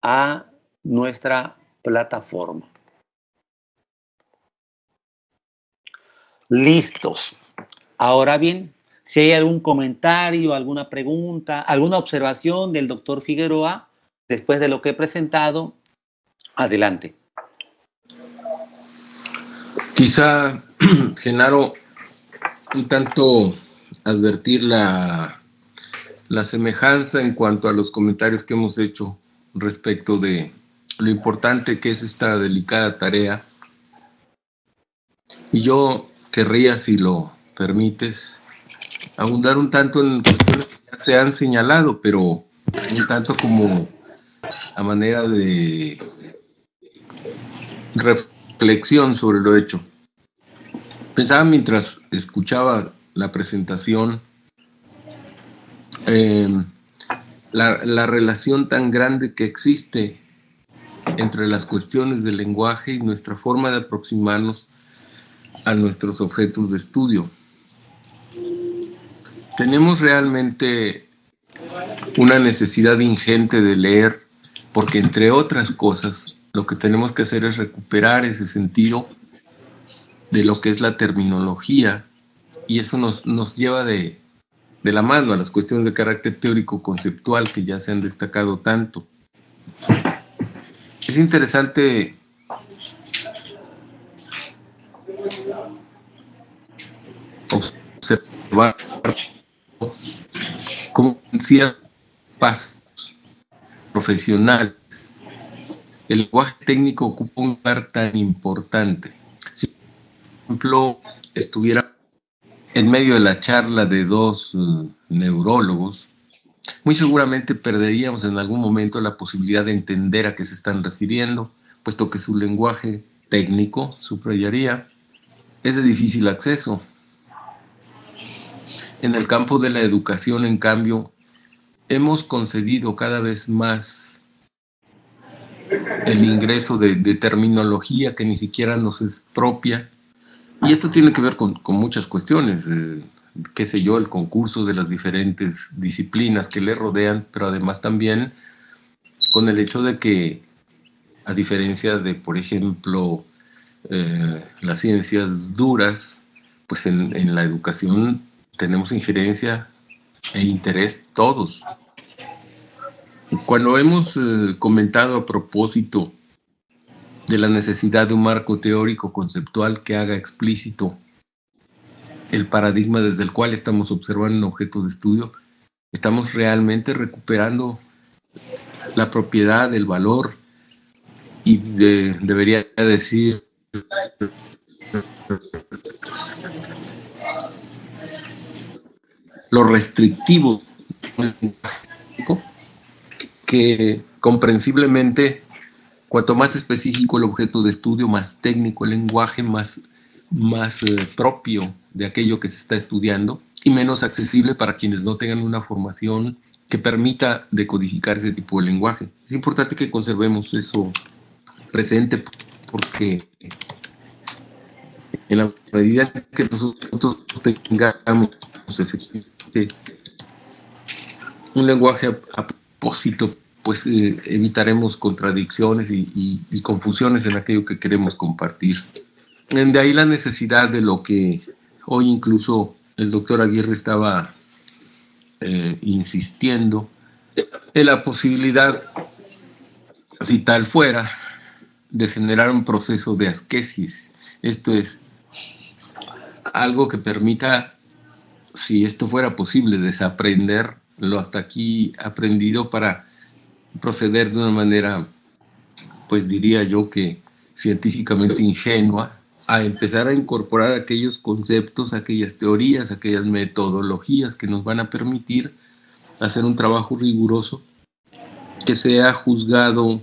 a nuestra plataforma. Listos. Ahora bien, si hay algún comentario, alguna pregunta, alguna observación del doctor Figueroa después de lo que he presentado, adelante. Quizá, Genaro, un tanto advertir la semejanza en cuanto a los comentarios que hemos hecho respecto de lo importante que es esta delicada tarea. Y yo querría, si lo permites, abundar un tanto en cuestiones que ya se han señalado, pero un tanto como a manera de reflexión sobre lo hecho. Pensaba mientras escuchaba la presentación la relación tan grande que existe entre las cuestiones del lenguaje y nuestra forma de aproximarnos a nuestros objetos de estudio. Tenemos realmente una necesidad ingente de leer, porque entre otras cosas, lo que tenemos que hacer es recuperar ese sentido de lo que es la terminología, y eso nos lleva de la mano a las cuestiones de carácter teórico-conceptual que ya se han destacado tanto. Es interesante observar cómo en ciertos pasos profesionales el lenguaje técnico ocupa un lugar tan importante. Si, por ejemplo, estuviera en medio de la charla de dos neurólogos, muy seguramente perderíamos en algún momento la posibilidad de entender a qué se están refiriendo, puesto que su lenguaje técnico, subrayaría, es de difícil acceso. En el campo de la educación, en cambio, hemos concedido cada vez más el ingreso de terminología que ni siquiera nos es propia. Y esto tiene que ver con muchas cuestiones, qué sé yo, el concurso de las diferentes disciplinas que le rodean, pero además también con el hecho de que, a diferencia de, por ejemplo, las ciencias duras, pues en la educación tenemos injerencia e interés todos. Cuando hemos comentado a propósito de la necesidad de un marco teórico conceptual que haga explícito el paradigma desde el cual estamos observando un objeto de estudio, estamos realmente recuperando la propiedad, el valor y debería decir lo restrictivo que comprensiblemente cuanto más específico el objeto de estudio, más técnico el lenguaje, más propio de aquello que se está estudiando y menos accesible para quienes no tengan una formación que permita decodificar ese tipo de lenguaje. Es importante que conservemos eso presente porque en la medida que nosotros tengamos efectivamente un lenguaje a propósito, pues evitaremos contradicciones y confusiones en aquello que queremos compartir. De ahí la necesidad de lo que hoy incluso el doctor Aguirre estaba insistiendo, en la posibilidad, si tal fuera, de generar un proceso de asquesis. Esto es algo que permita, si esto fuera posible, desaprender lo hasta aquí aprendido para proceder de una manera, pues diría yo que científicamente ingenua, a empezar a incorporar aquellos conceptos, aquellas teorías, aquellas metodologías que nos van a permitir hacer un trabajo riguroso que sea juzgado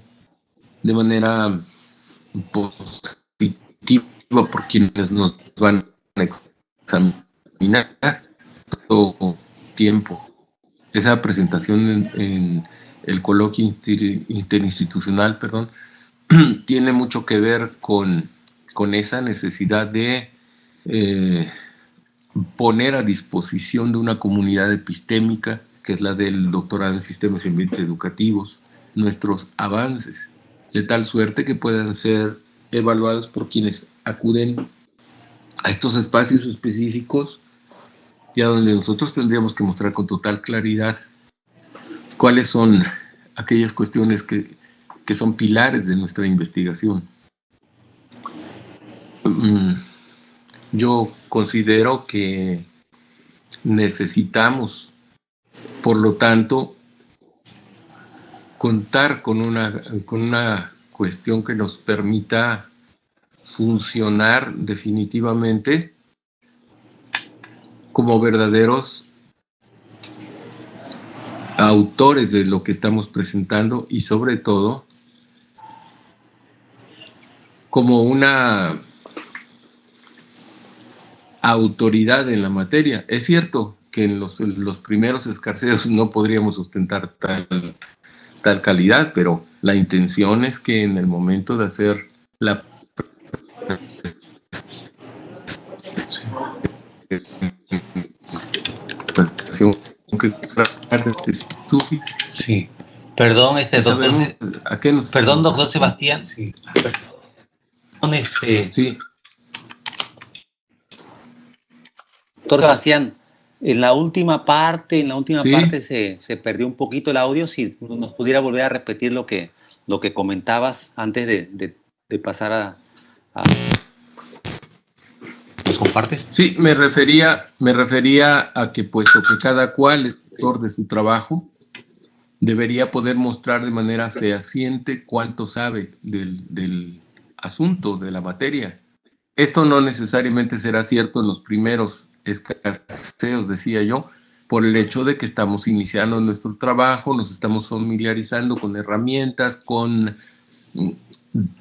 de manera positiva por quienes nos van a examinar todo tiempo. Esa presentación en el coloquio interinstitucional, perdón, tiene mucho que ver con esa necesidad de poner a disposición de una comunidad epistémica, que es la del doctorado en sistemas y ambientes educativos, nuestros avances, de tal suerte que puedan ser evaluados por quienes acuden a estos espacios específicos, y a donde nosotros tendríamos que mostrar con total claridad cuáles son aquellas cuestiones que son pilares de nuestra investigación. Yo considero que necesitamos, por lo tanto, contar con una cuestión que nos permita funcionar definitivamente como verdaderos autores de lo que estamos presentando, y sobre todo como una autoridad en la materia. Es cierto que en los primeros escarceos no podríamos sustentar tal calidad, pero la intención es que en el momento de hacer la presentación Sí. Perdón, doctor. ¿A qué nos... Perdón, doctor Sebastián. Sí. Perdón, Sí. Doctor Sebastián, en la última parte Sí. Se perdió un poquito el audio. Si nos pudiera volver a repetir lo que comentabas antes de pasar a ¿nos compartes? Sí, me refería a que, puesto que cada cual es autor de su trabajo, debería poder mostrar de manera fehaciente cuánto sabe del asunto, de la materia. Esto no necesariamente será cierto en los primeros escarceos, decía yo, por el hecho de que estamos iniciando nuestro trabajo, nos estamos familiarizando con herramientas,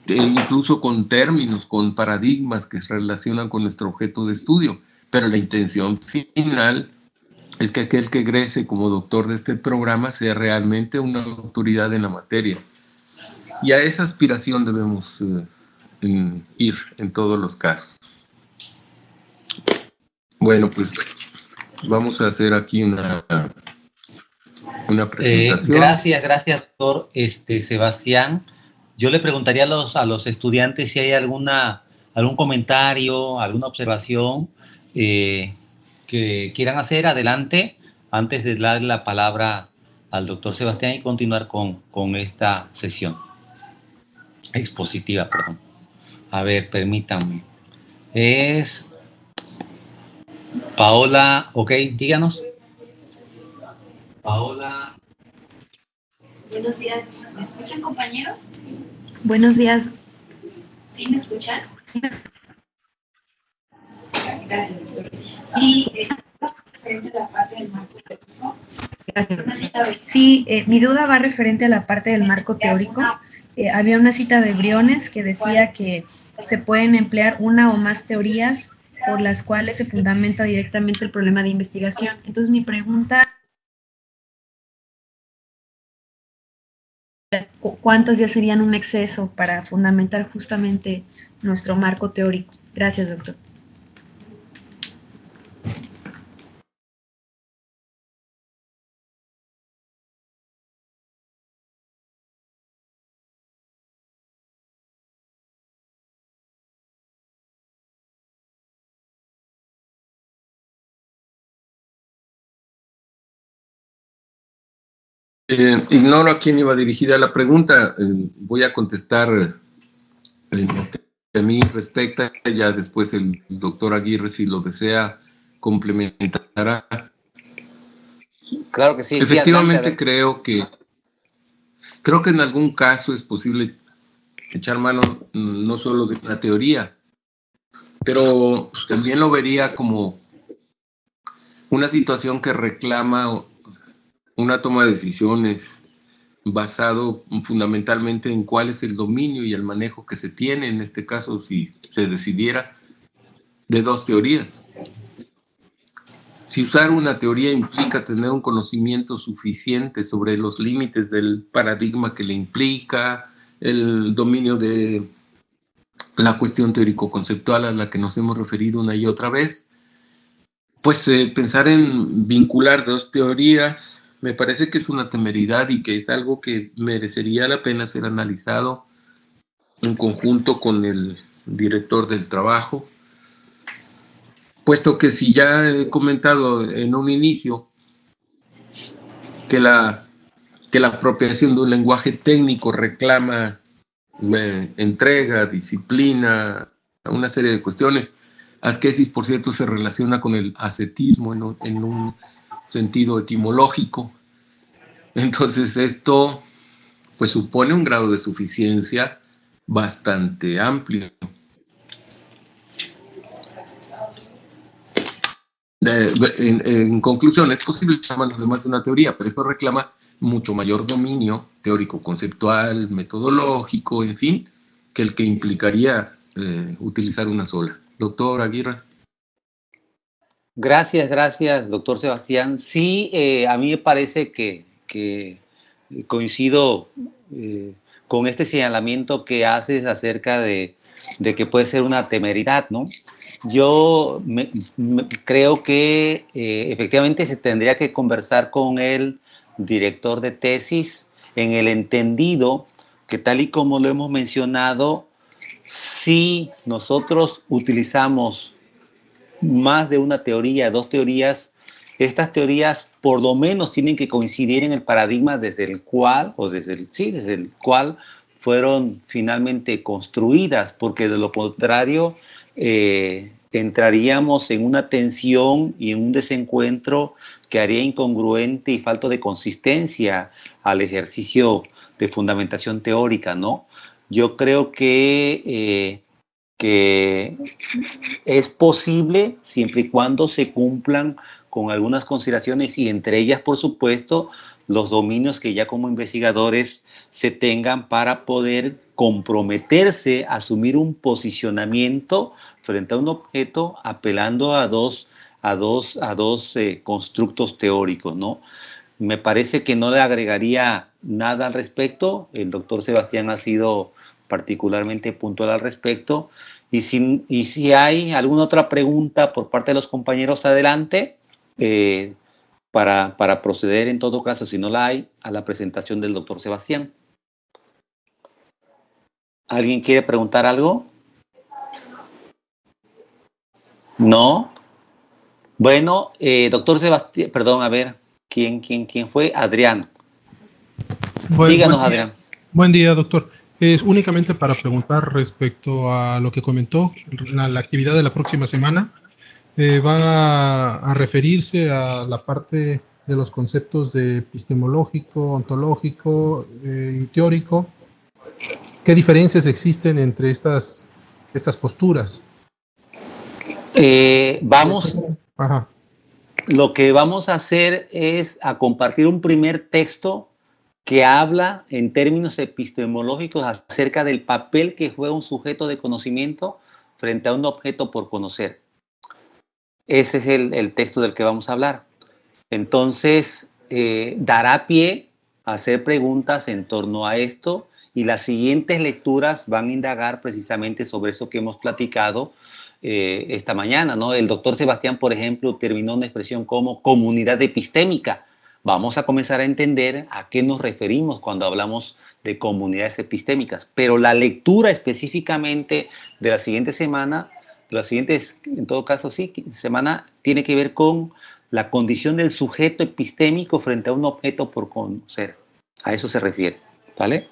incluso con términos, con paradigmas que se relacionan con nuestro objeto de estudio. Pero la intención final es que aquel que egrese como doctor de este programa sea realmente una autoridad en la materia. Y a esa aspiración debemos ir en todos los casos. Bueno, pues vamos a hacer aquí una presentación. Gracias, doctor Sebastián. Yo le preguntaría a los estudiantes si hay algún comentario, alguna observación que quieran hacer. Adelante, antes de darle la palabra al doctor Sebastián y continuar con esta sesión expositiva, perdón. A ver, permítanme. Es Paola, ok, díganos. Paola. Buenos días. ¿Me escuchan, compañeros? Buenos días. ¿Sí me escuchan? Sí. Gracias, doctor. Sí, referente a la parte del marco teórico. Gracias. Sí, mi duda va referente a la parte del marco teórico. Había una cita de Briones que decía que se pueden emplear una o más teorías por las cuales se fundamenta directamente el problema de investigación. Entonces, mi pregunta, ¿cuántos ya serían un exceso para fundamentar justamente nuestro marco teórico? Gracias, doctor. Ignoro a quién iba dirigida la pregunta. Voy a contestar en lo que a mí respecta. Ya después el doctor Aguirre, si lo desea, complementará. Claro que sí. Efectivamente, sí, creo que en algún caso es posible echar mano no solo de la teoría, pero también lo vería como una situación que reclama una toma de decisiones basado fundamentalmente en cuál es el dominio y el manejo que se tiene, en este caso, si se decidiera, de dos teorías. Si usar una teoría implica tener un conocimiento suficiente sobre los límites del paradigma que le implica, el dominio de la cuestión teórico-conceptual a la que nos hemos referido una y otra vez, pues pensar en vincular dos teorías me parece que es una temeridad y que es algo que merecería la pena ser analizado en conjunto con el director del trabajo, puesto que si ya he comentado en un inicio que la apropiación de un lenguaje técnico reclama entrega, disciplina, una serie de cuestiones. Asquesis, por cierto, se relaciona con el ascetismo en un sentido etimológico. Entonces esto pues supone un grado de suficiencia bastante amplio. En conclusión, es posible llamarlo además de una teoría, pero esto reclama mucho mayor dominio teórico-conceptual, metodológico, en fin, que el que implicaría utilizar una sola. Doctor Aguirre. Gracias, doctor Sebastián. Sí, a mí me parece que coincido con este señalamiento que haces acerca de que puede ser una temeridad, ¿no? Yo creo que efectivamente se tendría que conversar con el director de tesis en el entendido que, tal y como lo hemos mencionado, si nosotros utilizamos más de una teoría, dos teorías, estas teorías por lo menos tienen que coincidir en el paradigma desde el cual, desde el cual fueron finalmente construidas, porque de lo contrario entraríamos en una tensión y en un desencuentro que haría incongruente y falto de consistencia al ejercicio de fundamentación teórica, ¿no? Yo creo que es posible siempre y cuando se cumplan con algunas consideraciones y entre ellas, por supuesto, los dominios que ya como investigadores se tengan para poder comprometerse a asumir un posicionamiento frente a un objeto apelando a dos constructos teóricos, ¿no? Me parece que no le agregaría nada al respecto. El doctor Sebastián ha sido particularmente puntual al respecto. Y si hay alguna otra pregunta por parte de los compañeros, adelante, para proceder en todo caso, si no la hay, a la presentación del doctor Sebastián. ¿Alguien quiere preguntar algo? ¿No? Bueno, doctor Sebastián, perdón, a ver, ¿quién fue? Adrián. Díganos, Adrián. Buen día, doctor. Es únicamente para preguntar respecto a lo que comentó, la actividad de la próxima semana. ¿Va a referirse a la parte de los conceptos de epistemológico, ontológico y teórico? ¿Qué diferencias existen entre estas posturas? Ajá. Lo que vamos a hacer es a compartir un primer texto que habla en términos epistemológicos acerca del papel que juega un sujeto de conocimiento frente a un objeto por conocer. Ese es el texto del que vamos a hablar. Entonces, dará pie a hacer preguntas en torno a esto y las siguientes lecturas van a indagar precisamente sobre eso que hemos platicado esta mañana, ¿no? El doctor Sebastián, por ejemplo, terminó una expresión como comunidad epistémica. Vamos a comenzar a entender a qué nos referimos cuando hablamos de comunidades epistémicas, pero la lectura específicamente de la siguiente semana, en todo caso sí, semana tiene que ver con la condición del sujeto epistémico frente a un objeto por conocer. A eso se refiere, ¿vale?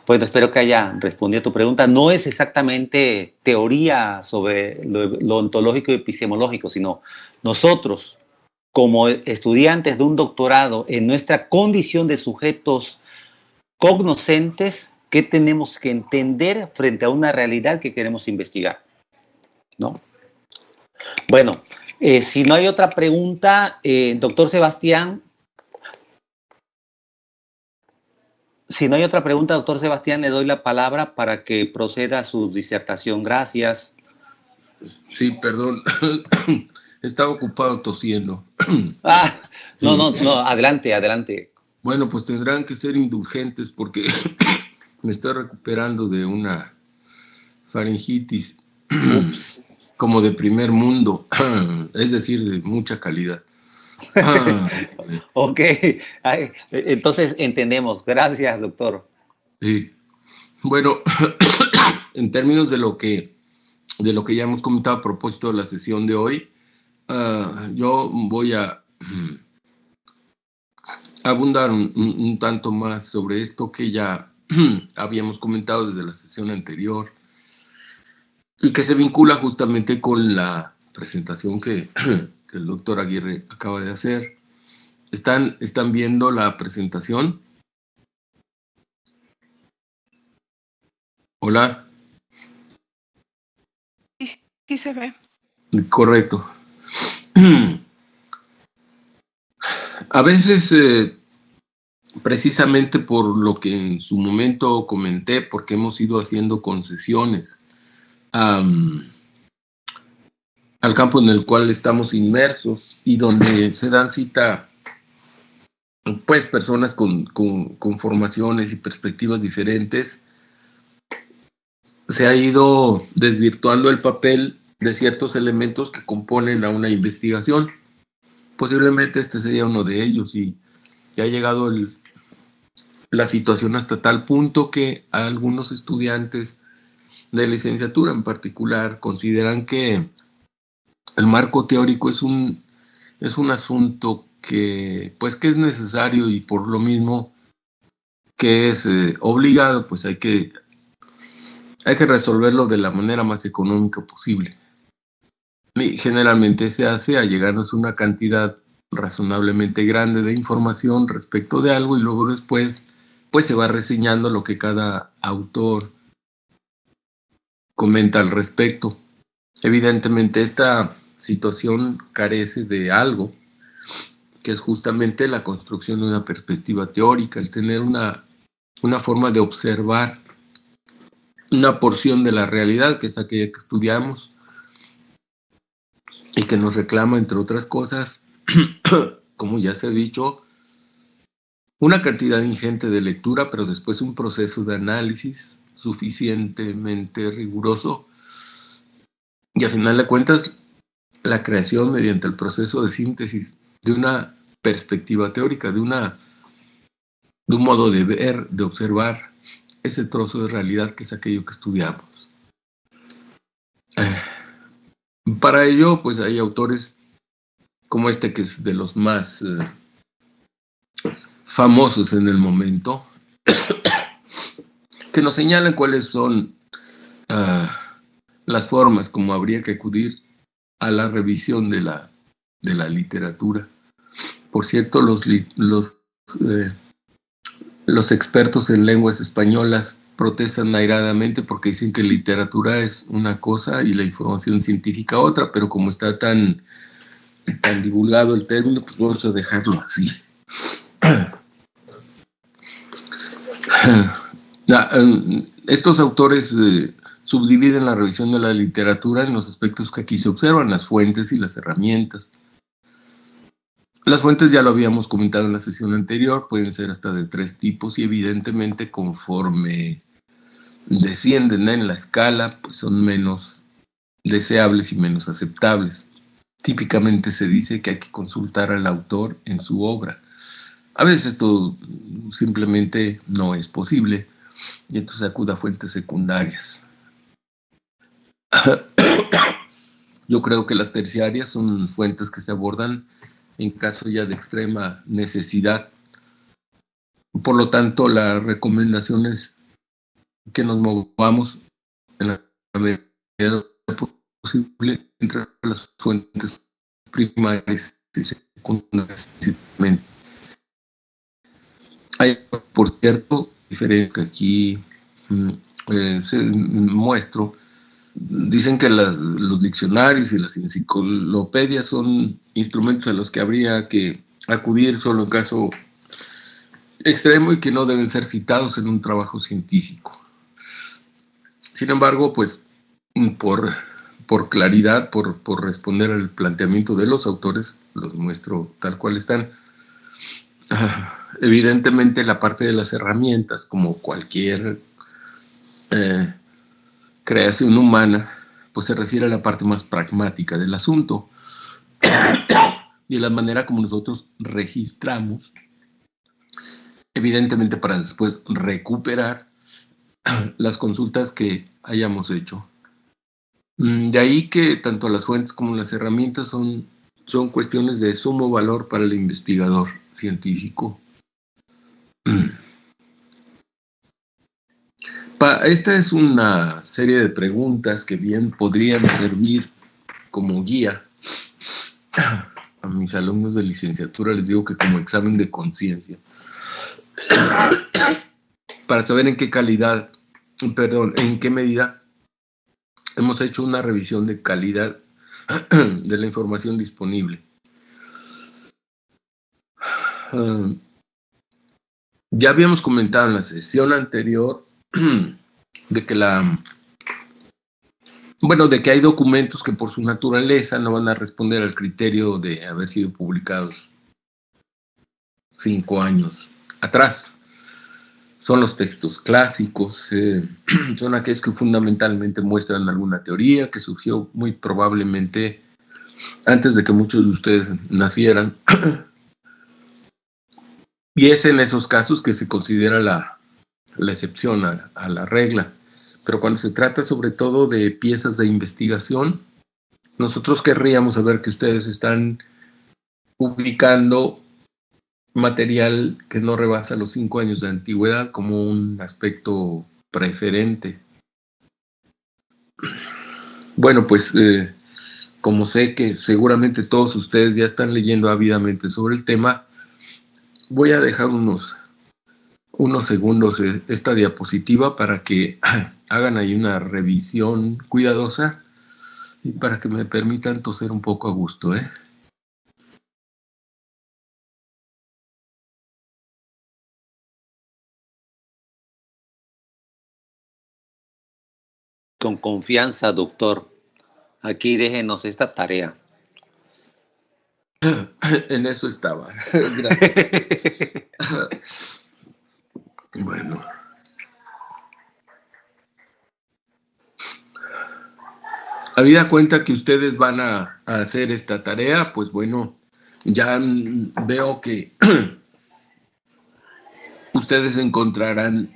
Bueno, espero que haya respondido a tu pregunta. No es exactamente teoría sobre lo ontológico y epistemológico, sino nosotros, como estudiantes de un doctorado, en nuestra condición de sujetos cognoscentes, ¿qué tenemos que entender frente a una realidad que queremos investigar? ¿No? Bueno, Si no hay otra pregunta, doctor Sebastián. Si no hay otra pregunta, doctor Sebastián, le doy la palabra para que proceda a su disertación. Gracias. Sí, perdón. Estaba ocupado tosiendo. No, adelante, adelante. Bueno, pues tendrán que ser indulgentes porque me estoy recuperando de una faringitis como de primer mundo, es decir, de mucha calidad. Ok, entonces entendemos. Gracias, doctor. Sí. Bueno, en términos de lo que ya hemos comentado a propósito de la sesión de hoy, yo voy a abundar un tanto más sobre esto que ya habíamos comentado desde la sesión anterior y que se vincula justamente con la presentación que el doctor Aguirre acaba de hacer. ¿Están viendo la presentación? Hola. Sí se ve. Correcto. A veces, precisamente por lo que en su momento comenté, porque hemos ido haciendo concesiones al campo en el cual estamos inmersos y donde se dan cita pues personas con formaciones y perspectivas diferentes, se ha ido desvirtuando el papel de ciertos elementos que componen a una investigación. Posiblemente este sería uno de ellos y ha llegado la situación hasta tal punto que algunos estudiantes de licenciatura en particular consideran que el marco teórico es un asunto que es necesario y por lo mismo que es obligado, pues hay que resolverlo de la manera más económica posible. Y generalmente se hace a llegarnos una cantidad razonablemente grande de información respecto de algo y luego después pues se va reseñando lo que cada autor comenta al respecto. Evidentemente esta situación carece de algo que es justamente la construcción de una perspectiva teórica, el tener una forma de observar una porción de la realidad, que es aquella que estudiamos y que nos reclama, entre otras cosas, como ya se ha dicho, una cantidad ingente de lectura, pero después un proceso de análisis suficientemente riguroso y a final de cuentas la creación mediante el proceso de síntesis de una perspectiva teórica, de un modo de ver, de observar ese trozo de realidad que es aquello que estudiamos. Para ello, pues hay autores como este, que es de los más famosos en el momento, que nos señalan cuáles son las formas como habría que acudir a la revisión de la literatura. Por cierto, los expertos en lenguas españolas protestan airadamente porque dicen que literatura es una cosa y la información científica otra, pero como está tan divulgado el término, pues vamos a dejarlo así. Estos autores subdividen la revisión de la literatura en los aspectos que aquí se observan, las fuentes y las herramientas. Las fuentes ya lo habíamos comentado en la sesión anterior, pueden ser hasta de 3 tipos y evidentemente conforme descienden en la escala, pues son menos deseables y menos aceptables. Típicamente se dice que hay que consultar al autor en su obra. A veces esto simplemente no es posible y entonces acude a fuentes secundarias. Yo creo que las terciarias son fuentes que se abordan en caso ya de extrema necesidad. Por lo tanto, la recomendación es que nos movamos en la medida posible entre las fuentes primarias y secundarias. Hay, por cierto, diferencia que aquí muestro, Dicen que los diccionarios y las enciclopedias son instrumentos a los que habría que acudir solo en caso extremo y que no deben ser citados en un trabajo científico. Sin embargo, pues por claridad, por responder al planteamiento de los autores, los muestro tal cual están. Evidentemente la parte de las herramientas, como cualquier creación humana, pues se refiere a la parte más pragmática del asunto y la manera como nosotros registramos, evidentemente para después recuperar las consultas que hayamos hecho. De ahí que tanto las fuentes como las herramientas son cuestiones de sumo valor para el investigador científico. Esta es una serie de preguntas que bien podrían servir como guía. A mis alumnos de licenciatura les digo que como examen de conciencia, para saber en qué medida hemos hecho una revisión de calidad de la información disponible. Ya habíamos comentado en la sesión anterior de que hay documentos que por su naturaleza no van a responder al criterio de haber sido publicados 5 años atrás. Son los textos clásicos, son aquellos que fundamentalmente muestran alguna teoría que surgió muy probablemente antes de que muchos de ustedes nacieran. Y es en esos casos que se considera la excepción a la regla. Pero cuando se trata sobre todo de piezas de investigación, nosotros querríamos saber que ustedes están publicando material que no rebasa los 5 años de antigüedad como un aspecto preferente. Bueno, pues como sé que seguramente todos ustedes ya están leyendo ávidamente sobre el tema, voy a dejar unos segundos esta diapositiva para que hagan ahí una revisión cuidadosa y para que me permitan toser un poco a gusto, ¿eh? Con confianza, doctor. Aquí déjenos esta tarea. En eso estaba. Gracias. Bueno. Habida cuenta que ustedes van a hacer esta tarea, pues bueno, ya veo que ustedes encontrarán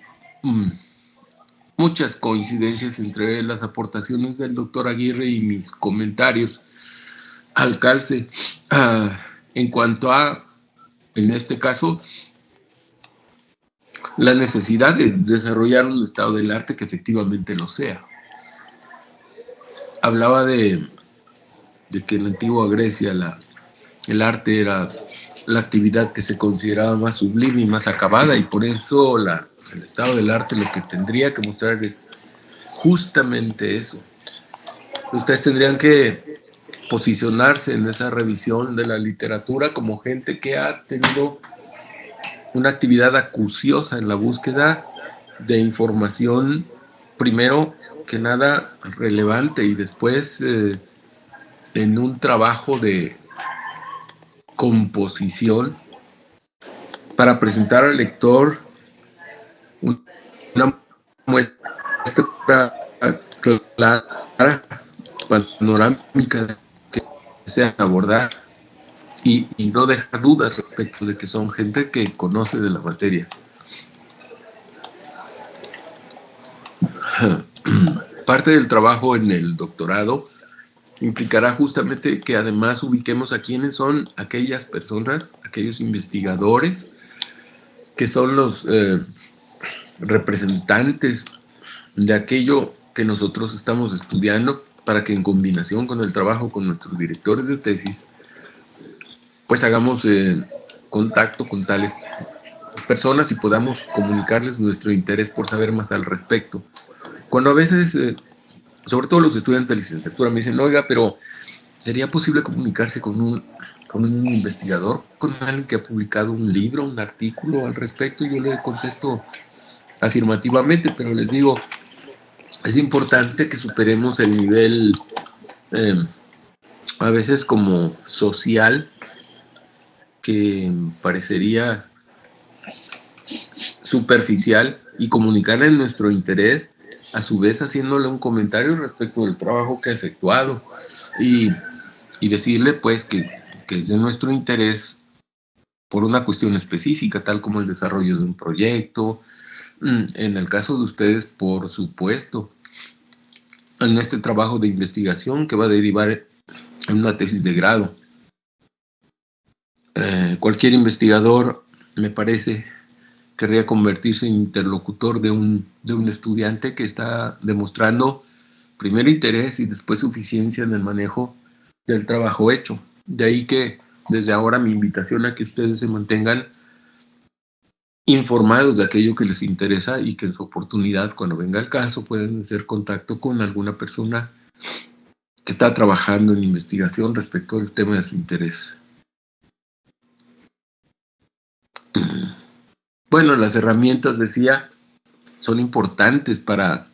muchas coincidencias entre las aportaciones del doctor Aguirre y mis comentarios al calce en cuanto a, en este caso, la necesidad de desarrollar un estado del arte que efectivamente lo sea. Hablaba de que en la antigua Grecia el arte era la actividad que se consideraba más sublime y más acabada, y por eso el estado del arte lo que tendría que mostrar es justamente eso. Ustedes tendrían que posicionarse en esa revisión de la literatura como gente que ha tenido una actividad acuciosa en la búsqueda de información, primero que nada relevante, y después en un trabajo de composición para presentar al lector una muestra clara, panorámica que desea abordar y no dejar dudas respecto de que son gente que conoce de la materia. Parte del trabajo en el doctorado implicará justamente que además ubiquemos a quiénes son aquellas personas, aquellos investigadores que son los representantes de aquello que nosotros estamos estudiando, para que en combinación con el trabajo con nuestros directores de tesis, pues hagamos contacto con tales personas y podamos comunicarles nuestro interés por saber más al respecto. Cuando a veces sobre todo los estudiantes de licenciatura, me dicen, oiga, pero ¿sería posible comunicarse con un investigador, con alguien que ha publicado un libro, un artículo al respecto? Y yo le contesto afirmativamente, pero les digo, es importante que superemos el nivel a veces como social, que parecería superficial, y comunicarle nuestro interés, a su vez haciéndole un comentario respecto del trabajo que ha efectuado, y decirle pues que es de nuestro interés por una cuestión específica, tal como el desarrollo de un proyecto. En el caso de ustedes, por supuesto, en este trabajo de investigación que va a derivar en una tesis de grado. Cualquier investigador, me parece, querría convertirse en interlocutor de un estudiante que está demostrando primero interés y después suficiencia en el manejo del trabajo hecho. De ahí que desde ahora mi invitación a que ustedes se mantengan informados de aquello que les interesa, y que en su oportunidad, cuando venga el caso, puedan hacer contacto con alguna persona que está trabajando en investigación respecto al tema de su interés. Bueno, las herramientas, decía, son importantes para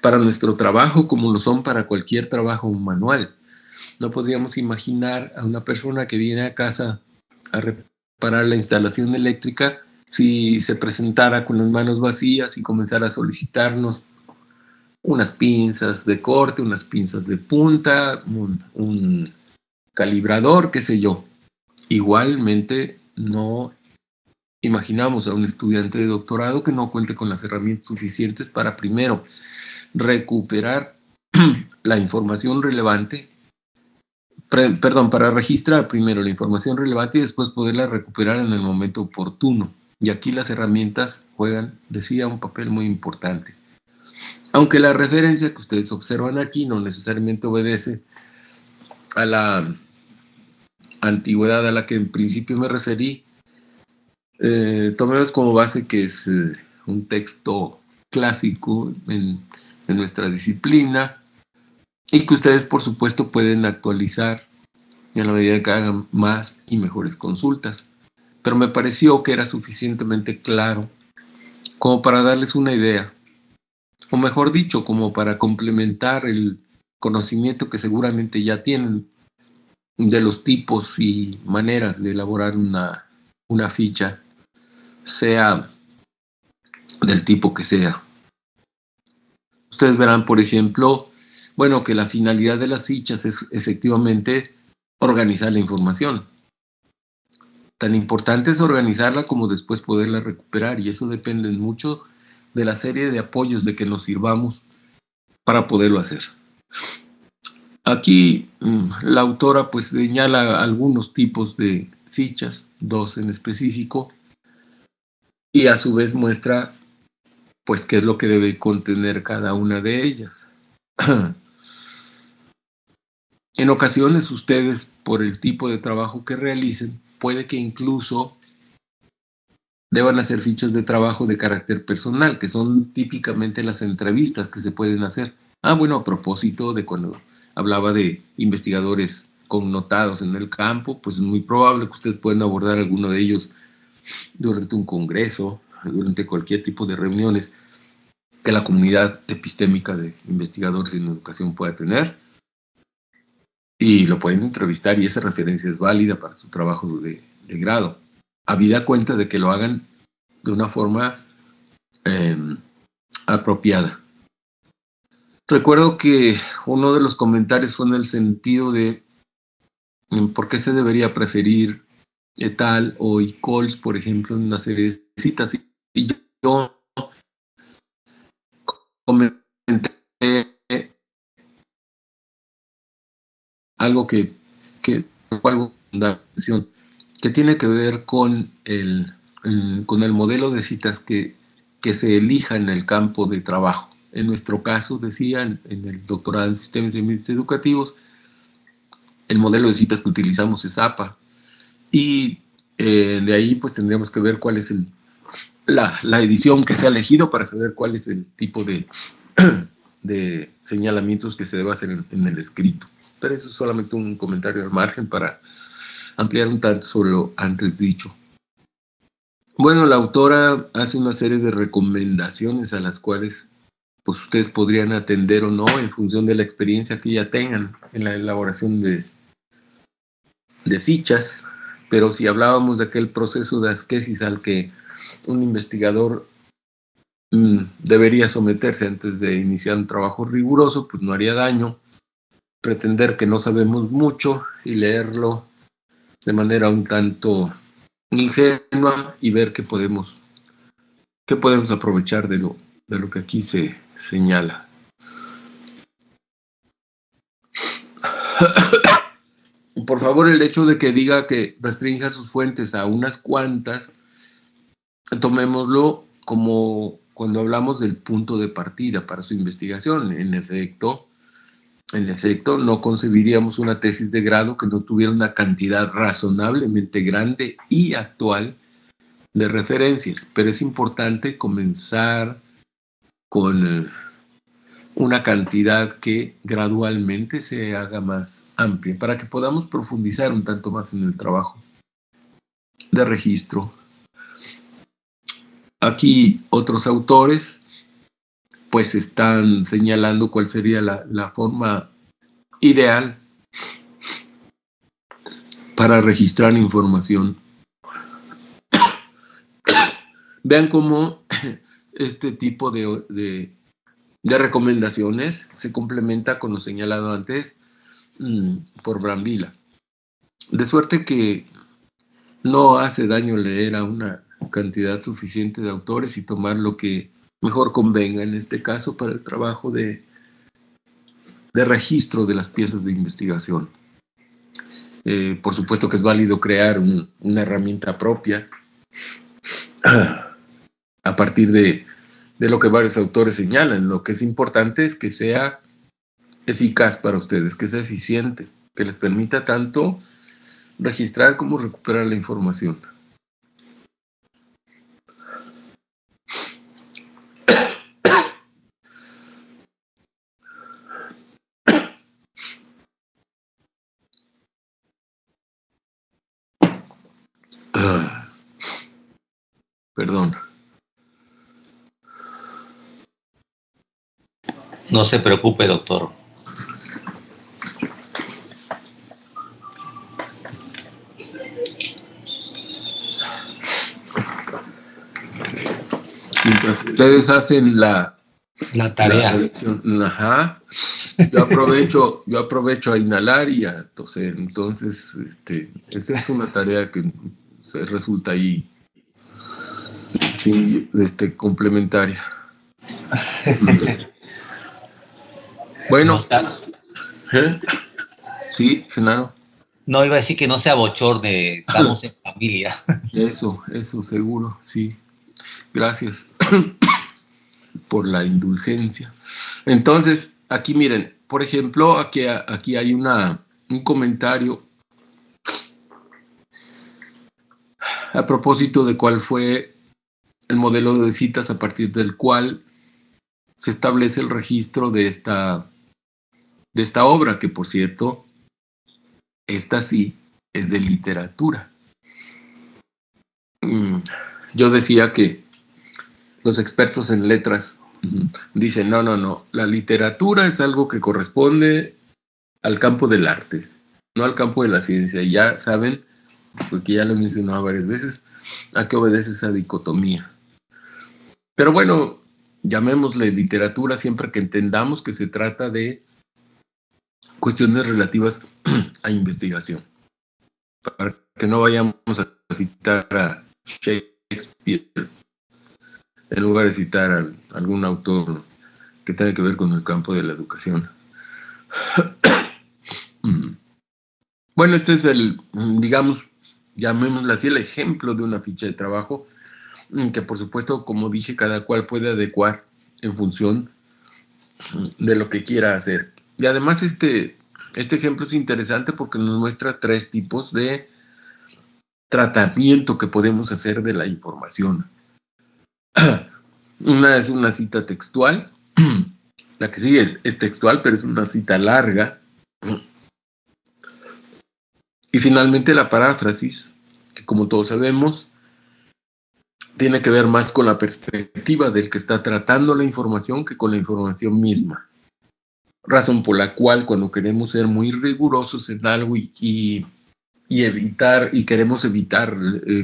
nuestro trabajo, como lo son para cualquier trabajo manual. No podríamos imaginar a una persona que viene a casa a reparar la instalación eléctrica si se presentara con las manos vacías y comenzara a solicitarnos unas pinzas de corte, unas pinzas de punta, un calibrador, qué sé yo. Igualmente, no imaginamos a un estudiante de doctorado que no cuente con las herramientas suficientes para, primero, recuperar la información relevante, para registrar primero la información relevante y después poderla recuperar en el momento oportuno. Y aquí las herramientas juegan, decía, un papel muy importante. Aunque la referencia que ustedes observan aquí no necesariamente obedece a la antigüedad a la que en principio me referí, tomemos como base que es un texto clásico en nuestra disciplina, y que ustedes, por supuesto, pueden actualizar en la medida que hagan más y mejores consultas. Pero me pareció que era suficientemente claro como para darles una idea, o mejor dicho, como para complementar el conocimiento que seguramente ya tienen de los tipos y maneras de elaborar una ficha, sea del tipo que sea. Ustedes verán, por ejemplo, bueno, que la finalidad de las fichas es efectivamente organizar la información. Tan importante es organizarla como después poderla recuperar, y eso depende mucho de la serie de apoyos de que nos sirvamos para poderlo hacer. Aquí la autora pues señala algunos tipos de fichas, 2 en específico, y a su vez muestra pues qué es lo que debe contener cada una de ellas. En ocasiones ustedes, por el tipo de trabajo que realicen, puede que incluso deban hacer fichas de trabajo de carácter personal, que son típicamente las entrevistas que se pueden hacer. Bueno, a propósito de cuando hablaba de investigadores connotados en el campo, pues es muy probable que ustedes puedan abordar alguno de ellos durante un congreso, durante cualquier tipo de reuniones que la comunidad epistémica de investigadores en educación pueda tener, y lo pueden entrevistar, y esa referencia es válida para su trabajo de grado, habida cuenta de que lo hagan de una forma apropiada. Recuerdo que uno de los comentarios fue en el sentido de por qué se debería preferir Etal o Icols, por ejemplo, en una serie de citas, y yo comenté algo que tiene que ver con el modelo de citas que se elija en el campo de trabajo. En nuestro caso, decía, en el doctorado en sistemas y ambientes educativos, el modelo de citas que utilizamos es APA, y de ahí pues tendríamos que ver cuál es la edición que se ha elegido para saber cuál es el tipo de de señalamientos que se debe hacer en el escrito. Pero eso es solamente un comentario al margen para ampliar un tanto sobre lo antes dicho. Bueno, la autora hace una serie de recomendaciones a las cuales pues ustedes podrían atender o no en función de la experiencia que ya tengan en la elaboración de fichas. Pero si hablábamos de aquel proceso de asquesis al que un investigador debería someterse antes de iniciar un trabajo riguroso, pues no haría daño pretender que no sabemos mucho y leerlo de manera un tanto ingenua y ver qué podemos aprovechar de lo que aquí se señala. Por favor, el hecho de que diga que restrinja sus fuentes a unas cuantas, tomémoslo como cuando hablamos del punto de partida para su investigación. En efecto, no concebiríamos una tesis de grado que no tuviera una cantidad razonablemente grande y actual de referencias, pero es importante comenzar con una cantidad que gradualmente se haga más amplia para que podamos profundizar un tanto más en el trabajo de registro. Aquí otros autores pues están señalando cuál sería la forma ideal para registrar información. Vean cómo este tipo de recomendaciones se complementa con lo señalado antes por Brambilla. De suerte que no hace daño leer a una cantidad suficiente de autores y tomar lo que mejor convenga en este caso para el trabajo de registro de las piezas de investigación. Por supuesto que es válido crear una herramienta propia a partir de lo que varios autores señalan. Lo que es importante es que sea eficaz para ustedes, que sea eficiente, que les permita tanto registrar como recuperar la información. Perdón. No se preocupe, doctor. Mientras ustedes hacen la tarea. Ajá. Yo aprovecho a inhalar y a toser. Entonces, esta es una tarea que se resulta ahí sí, complementaria. Bueno. ¿Eh? Sí, Genaro. No, iba a decir que no sea bochorne, estamos en familia. Eso, seguro, sí. Gracias por la indulgencia. Entonces, aquí miren, por ejemplo, aquí hay un comentario a propósito de cuál fue el modelo de citas a partir del cual se establece el registro de esta obra, que por cierto, esta sí es de literatura. Yo decía que los expertos en letras dicen, no, la literatura es algo que corresponde al campo del arte, no al campo de la ciencia. Y ya saben, porque ya lo he mencionado varias veces, a qué obedece esa dicotomía. Pero bueno, llamémosle literatura siempre que entendamos que se trata de cuestiones relativas a investigación, para que no vayamos a citar a Shakespeare en lugar de citar a algún autor que tenga que ver con el campo de la educación. Bueno, este es digamos, llamémoslo así, el ejemplo de una ficha de trabajo que por supuesto, como dije, cada cual puede adecuar en función de lo que quiera hacer. Y además este ejemplo es interesante porque nos muestra 3 tipos de tratamiento que podemos hacer de la información. Una es una cita textual, La que sigue es textual, pero es una cita larga. Y finalmente la paráfrasis, que como todos sabemos, tiene que ver más con la perspectiva del que está tratando la información que con la información misma. Razón por la cual cuando queremos ser muy rigurosos en algo y queremos evitar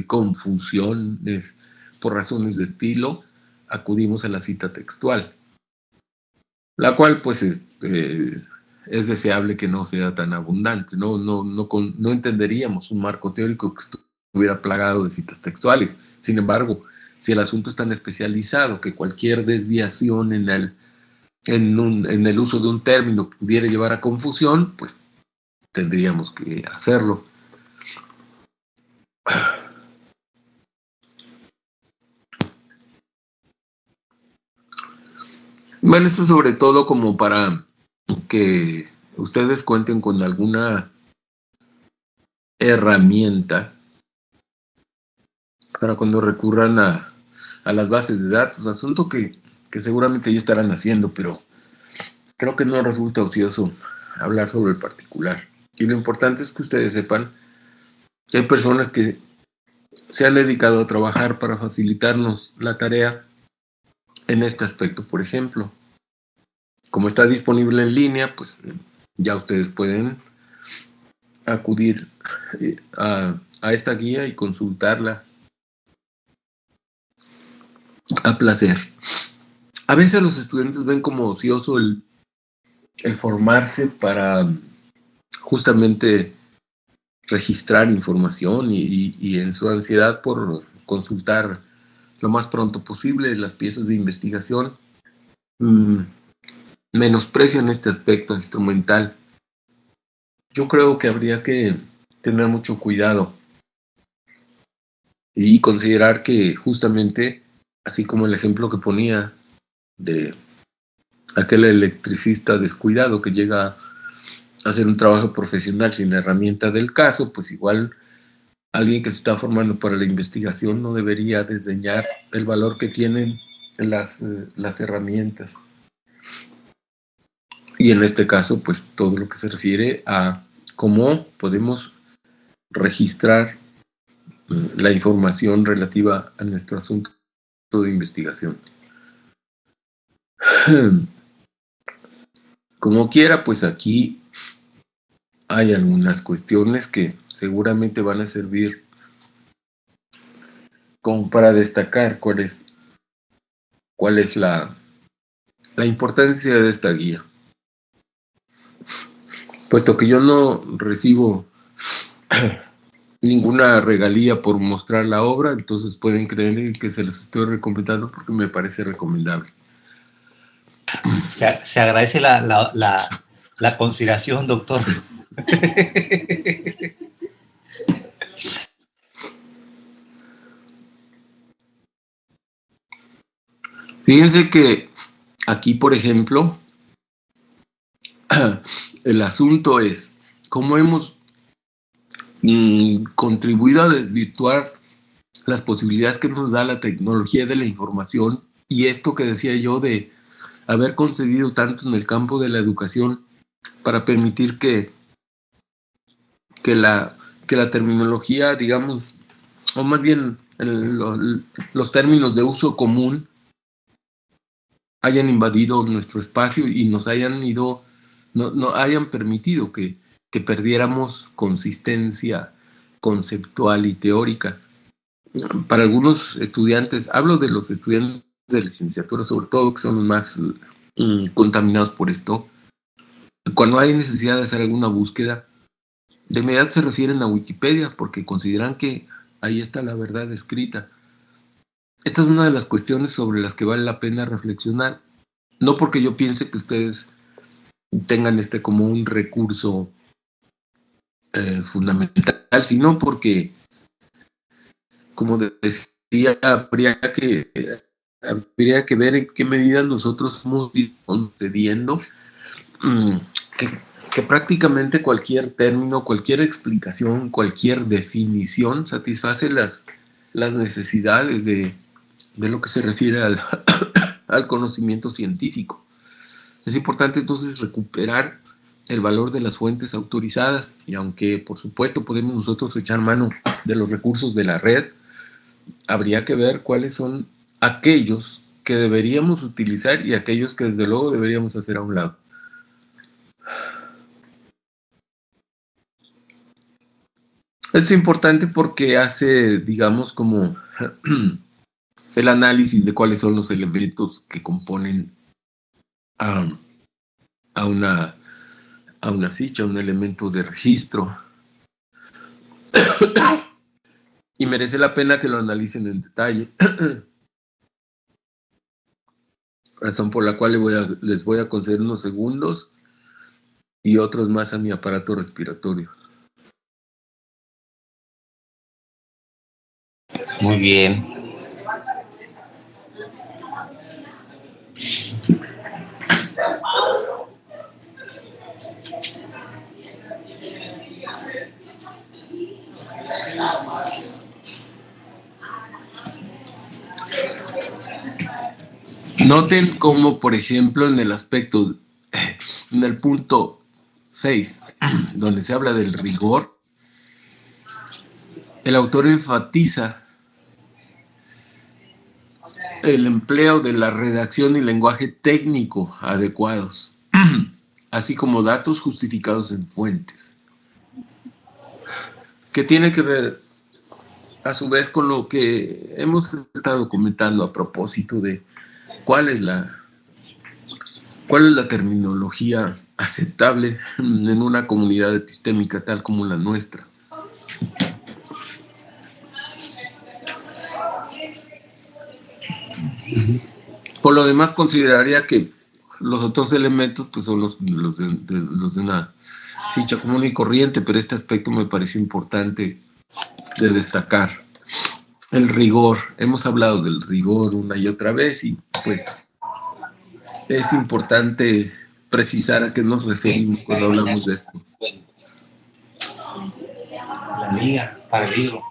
confusiones por razones de estilo, acudimos a la cita textual, la cual pues es deseable que no sea tan abundante. No entenderíamos un marco teórico que estuviera plagado de citas textuales. Sin embargo, si el asunto es tan especializado que cualquier desviación en el uso de un término pudiera llevar a confusión, pues tendríamos que hacerlo. Bueno, esto sobre todo como para que ustedes cuenten con alguna herramienta para cuando recurran a las bases de datos, asunto que seguramente ya estarán haciendo, pero creo que no resulta ocioso hablar sobre el particular. Y lo importante es que ustedes sepan que hay personas que se han dedicado a trabajar para facilitarnos la tarea en este aspecto. Por ejemplo, como está disponible en línea, pues ya ustedes pueden acudir a esta guía y consultarla a placer. A veces los estudiantes ven como ocioso el formarse para justamente registrar información y en su ansiedad por consultar lo más pronto posible las piezas de investigación, menosprecian este aspecto instrumental. Yo creo que habría que tener mucho cuidado y considerar que justamente, así como el ejemplo que ponía de aquel electricista descuidado que llega a hacer un trabajo profesional sin la herramienta del caso, pues igual alguien que se está formando para la investigación no debería desdeñar el valor que tienen las herramientas. Y en este caso, pues todo lo que se refiere a cómo podemos registrar la información relativa a nuestro asunto de investigación. Como quiera, pues aquí hay algunas cuestiones que seguramente van a servir como para destacar cuál es la importancia de esta guía. Puesto que yo no recibo ninguna regalía por mostrar la obra, entonces pueden creer que se les estoy recomendando porque me parece recomendable. Se agradece la consideración, doctor. Fíjense que aquí, por ejemplo, el asunto es cómo hemos contribuido a desvirtuar las posibilidades que nos da la tecnología de la información, y esto que decía yo de haber concedido tanto en el campo de la educación para permitir que la terminología, digamos, o más bien los términos de uso común hayan invadido nuestro espacio y nos hayan no hayan permitido que perdiéramos consistencia conceptual y teórica. Para algunos estudiantes, hablo de los estudiantes de licenciatura sobre todo, que son los más contaminados por esto, cuando hay necesidad de hacer alguna búsqueda, de inmediato se refieren a Wikipedia porque consideran que ahí está la verdad escrita. Esta es una de las cuestiones sobre las que vale la pena reflexionar, no porque yo piense que ustedes tengan como un recurso fundamental, sino porque, como decía, habría que ver en qué medida nosotros estamos concediendo que prácticamente cualquier término, cualquier explicación, cualquier definición satisface las necesidades de lo que se refiere al conocimiento científico. Es importante entonces recuperar el valor de las fuentes autorizadas, y aunque por supuesto podemos nosotros echar mano de los recursos de la red, habría que ver cuáles son aquellos que deberíamos utilizar y aquellos que desde luego deberíamos hacer a un lado. Es importante porque hace, digamos, como el análisis de cuáles son los elementos que componen a una ficha, un elemento de registro. Y merece la pena que lo analicen en detalle. Razón por la cual les voy a conceder unos segundos y otros más a mi aparato respiratorio. Muy bien. Noten cómo, por ejemplo, en el aspecto, en el punto 6, donde se habla del rigor, el autor enfatiza el empleo de la redacción y lenguaje técnico adecuados, así como datos justificados en fuentes, que tiene que ver a su vez con lo que hemos estado comentando a propósito de cuál es la terminología aceptable en una comunidad epistémica tal como la nuestra. Por lo demás, consideraría que los otros elementos pues, son los de una ficha común y corriente, pero este aspecto me pareció importante de destacar. El rigor. Hemos hablado del rigor una y otra vez y pues es importante precisar a qué nos referimos cuando hablamos de esto. La liga para el libro.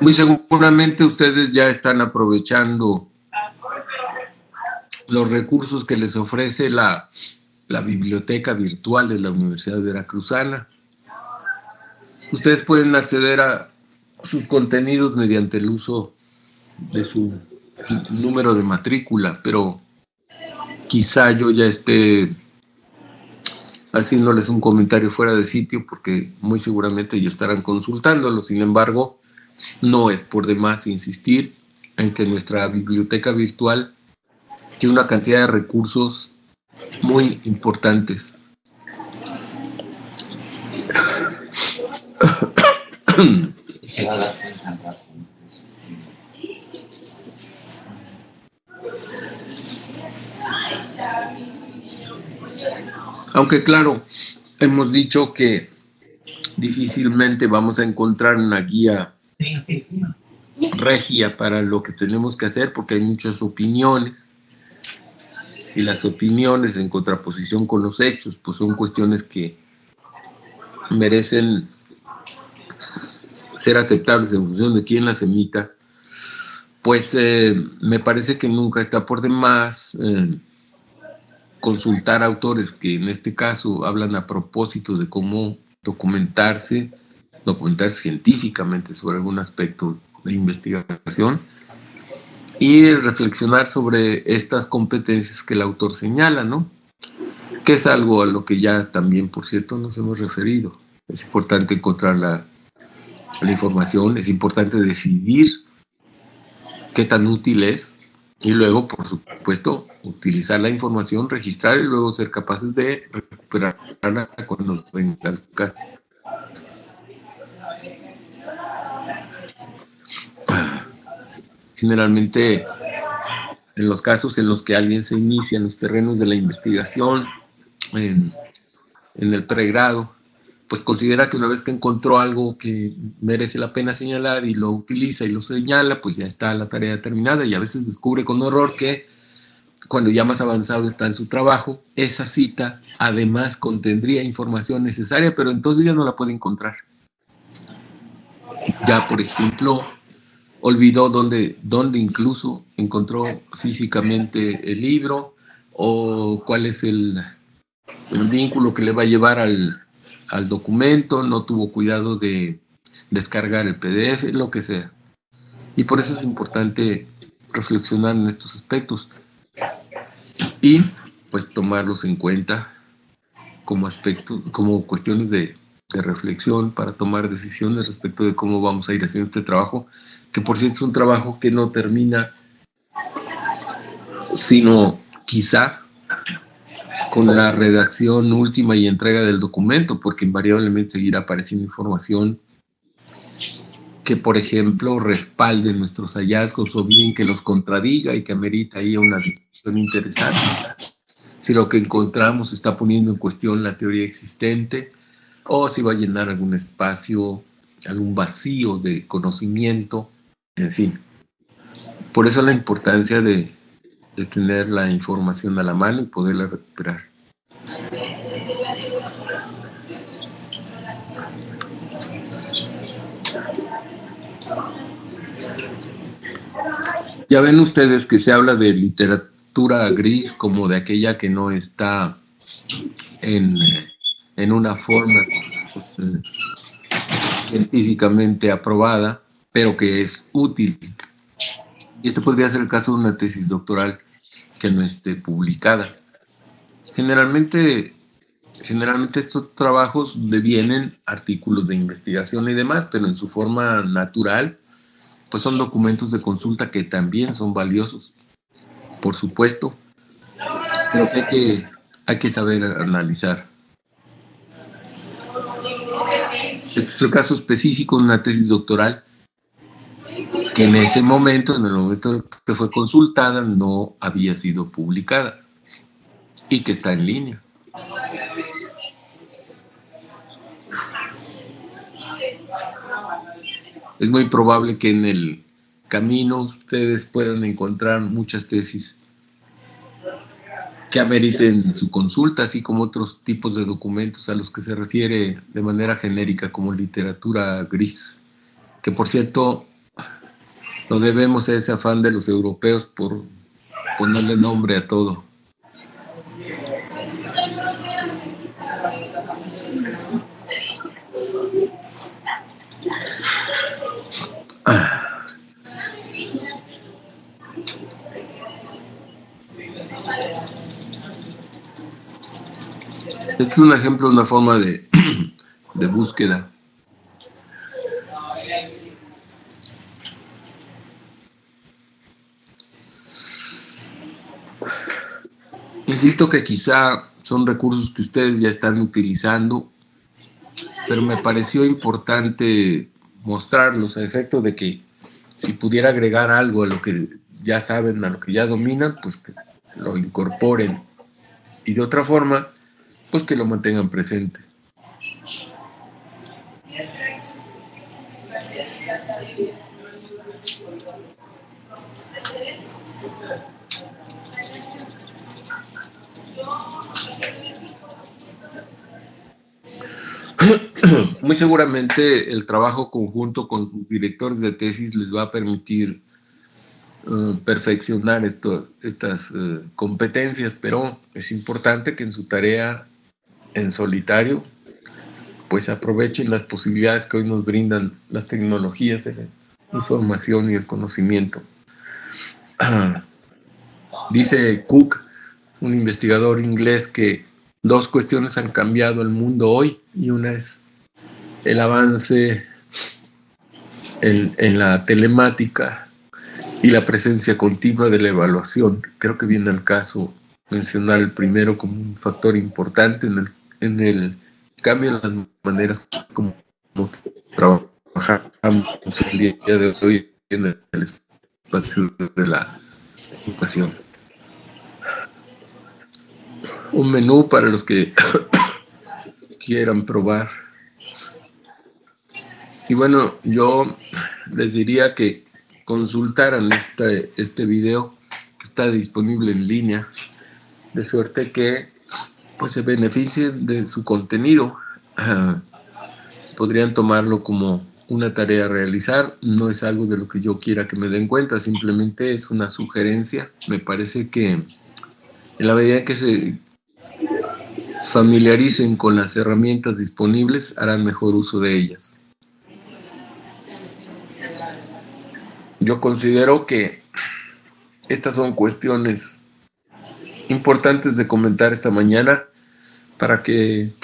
Muy seguramente ustedes ya están aprovechando los recursos que les ofrece la biblioteca virtual de la Universidad Veracruzana. Ustedes pueden acceder a sus contenidos mediante el uso de su número de matrícula, pero quizá yo ya esté haciéndoles un comentario fuera de sitio porque muy seguramente ya estarán consultándolo. Sin embargo, no es por demás insistir en que nuestra biblioteca virtual tiene una cantidad de recursos muy importantes. Aunque claro, hemos dicho que difícilmente vamos a encontrar una guía regia para lo que tenemos que hacer porque hay muchas opiniones y las opiniones en contraposición con los hechos pues son cuestiones que merecen ser aceptables en función de quién las emita. Pues me parece que nunca está por demás consultar autores que en este caso hablan a propósito de cómo documentarse científicamente sobre algún aspecto de investigación y reflexionar sobre estas competencias que el autor señala, ¿no? Que es algo a lo que ya también, por cierto, nos hemos referido. Es importante encontrar la información, es importante decidir qué tan útil es y luego, por supuesto, utilizar la información, registrar y luego ser capaces de recuperarla cuando venga el caso. Generalmente, en los casos en los que alguien se inicia en los terrenos de la investigación, en el pregrado, pues considera que una vez que encontró algo que merece la pena señalar y lo utiliza y lo señala, pues ya está la tarea terminada y a veces descubre con horror que cuando ya más avanzado está en su trabajo, esa cita además contendría información necesaria, pero entonces ya no la puede encontrar. Ya, por ejemplo, olvidó dónde incluso encontró físicamente el libro, o cuál es el vínculo que le va a llevar al documento, no tuvo cuidado de descargar el PDF, lo que sea. Y por eso es importante reflexionar en estos aspectos y pues tomarlos en cuenta como aspectos, como cuestiones de reflexión para tomar decisiones respecto de cómo vamos a ir haciendo este trabajo, que por cierto es un trabajo que no termina, sino quizá con la redacción última y entrega del documento, porque invariablemente seguirá apareciendo información que, por ejemplo, respalde nuestros hallazgos o bien que los contradiga y que amerita ahí una discusión interesante. Si lo que encontramos está poniendo en cuestión la teoría existente o si va a llenar algún espacio, algún vacío de conocimiento, en fin. Por eso la importancia de tener la información a la mano y poderla recuperar. Ya ven ustedes que se habla de literatura gris como de aquella que no está en una forma científicamente aprobada, pero que es útil. Y este podría ser el caso de una tesis doctoral que no esté publicada. Generalmente estos trabajos devienen artículos de investigación y demás, pero en su forma natural, pues son documentos de consulta que también son valiosos, por supuesto, pero que hay que saber analizar. Este es el caso específico de una tesis doctoral que en ese momento, en el momento que fue consultada, no había sido publicada y que está en línea. Es muy probable que en el camino ustedes puedan encontrar muchas tesis que ameriten su consulta, así como otros tipos de documentos a los que se refiere de manera genérica como literatura gris, que por cierto lo debemos a ese afán de los europeos por ponerle nombre a todo. Este es un ejemplo, una forma de búsqueda. Insisto que quizá son recursos que ustedes ya están utilizando, pero me pareció importante mostrarlos a efecto de que si pudiera agregar algo a lo que ya saben, a lo que ya dominan, pues que lo incorporen, y de otra forma, pues que lo mantengan presente. Muy seguramente el trabajo conjunto con sus directores de tesis les va a permitir perfeccionar estas competencias, pero es importante que en su tarea en solitario pues aprovechen las posibilidades que hoy nos brindan las tecnologías de la información y el conocimiento. Dice Cook, un investigador inglés, que dos cuestiones han cambiado el mundo hoy, y una es el avance en la telemática y la presencia continua de la evaluación. Creo que viene al caso mencionar el primero como un factor importante en el cambio en las maneras como trabajamos el día de hoy en el espacio de la educación. Un menú para los que quieran probar. Y bueno, yo les diría que consultaran este video que está disponible en línea, de suerte que pues se beneficien de su contenido. Podrían tomarlo como una tarea a realizar. No es algo de lo que yo quiera que me den cuenta, simplemente es una sugerencia. Me parece que en la medida que se familiaricen con las herramientas disponibles, harán mejor uso de ellas. Yo considero que estas son cuestiones importantes de comentar esta mañana para que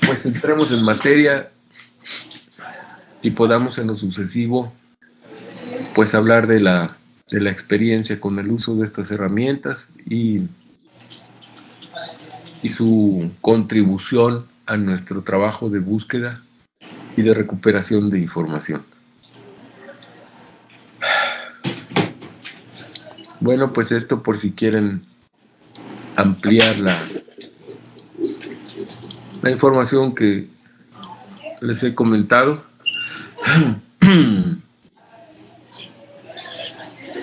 pues entremos en materia y podamos en lo sucesivo pues hablar de la experiencia con el uso de estas herramientas y su contribución a nuestro trabajo de búsqueda y de recuperación de información. Bueno, pues esto por si quieren ampliar la información que les he comentado.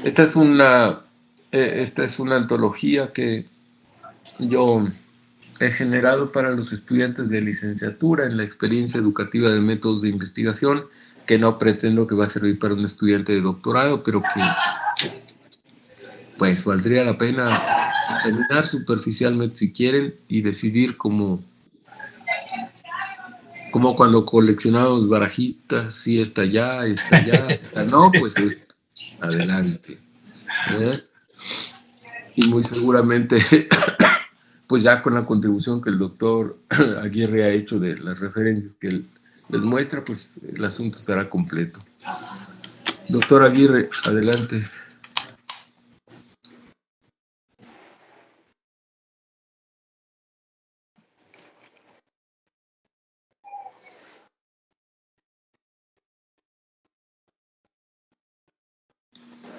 Esta es una antología que yo he generado para los estudiantes de licenciatura en la experiencia educativa de métodos de investigación, que no pretendo que va a servir para un estudiante de doctorado, pero que pues valdría la pena examinar superficialmente si quieren y decidir como cuando coleccionamos barajistas, si está allá, está no, pues adelante. Y muy seguramente, pues ya con la contribución que el doctor Aguirre ha hecho de las referencias que él les muestra, pues el asunto estará completo. Doctor Aguirre, adelante.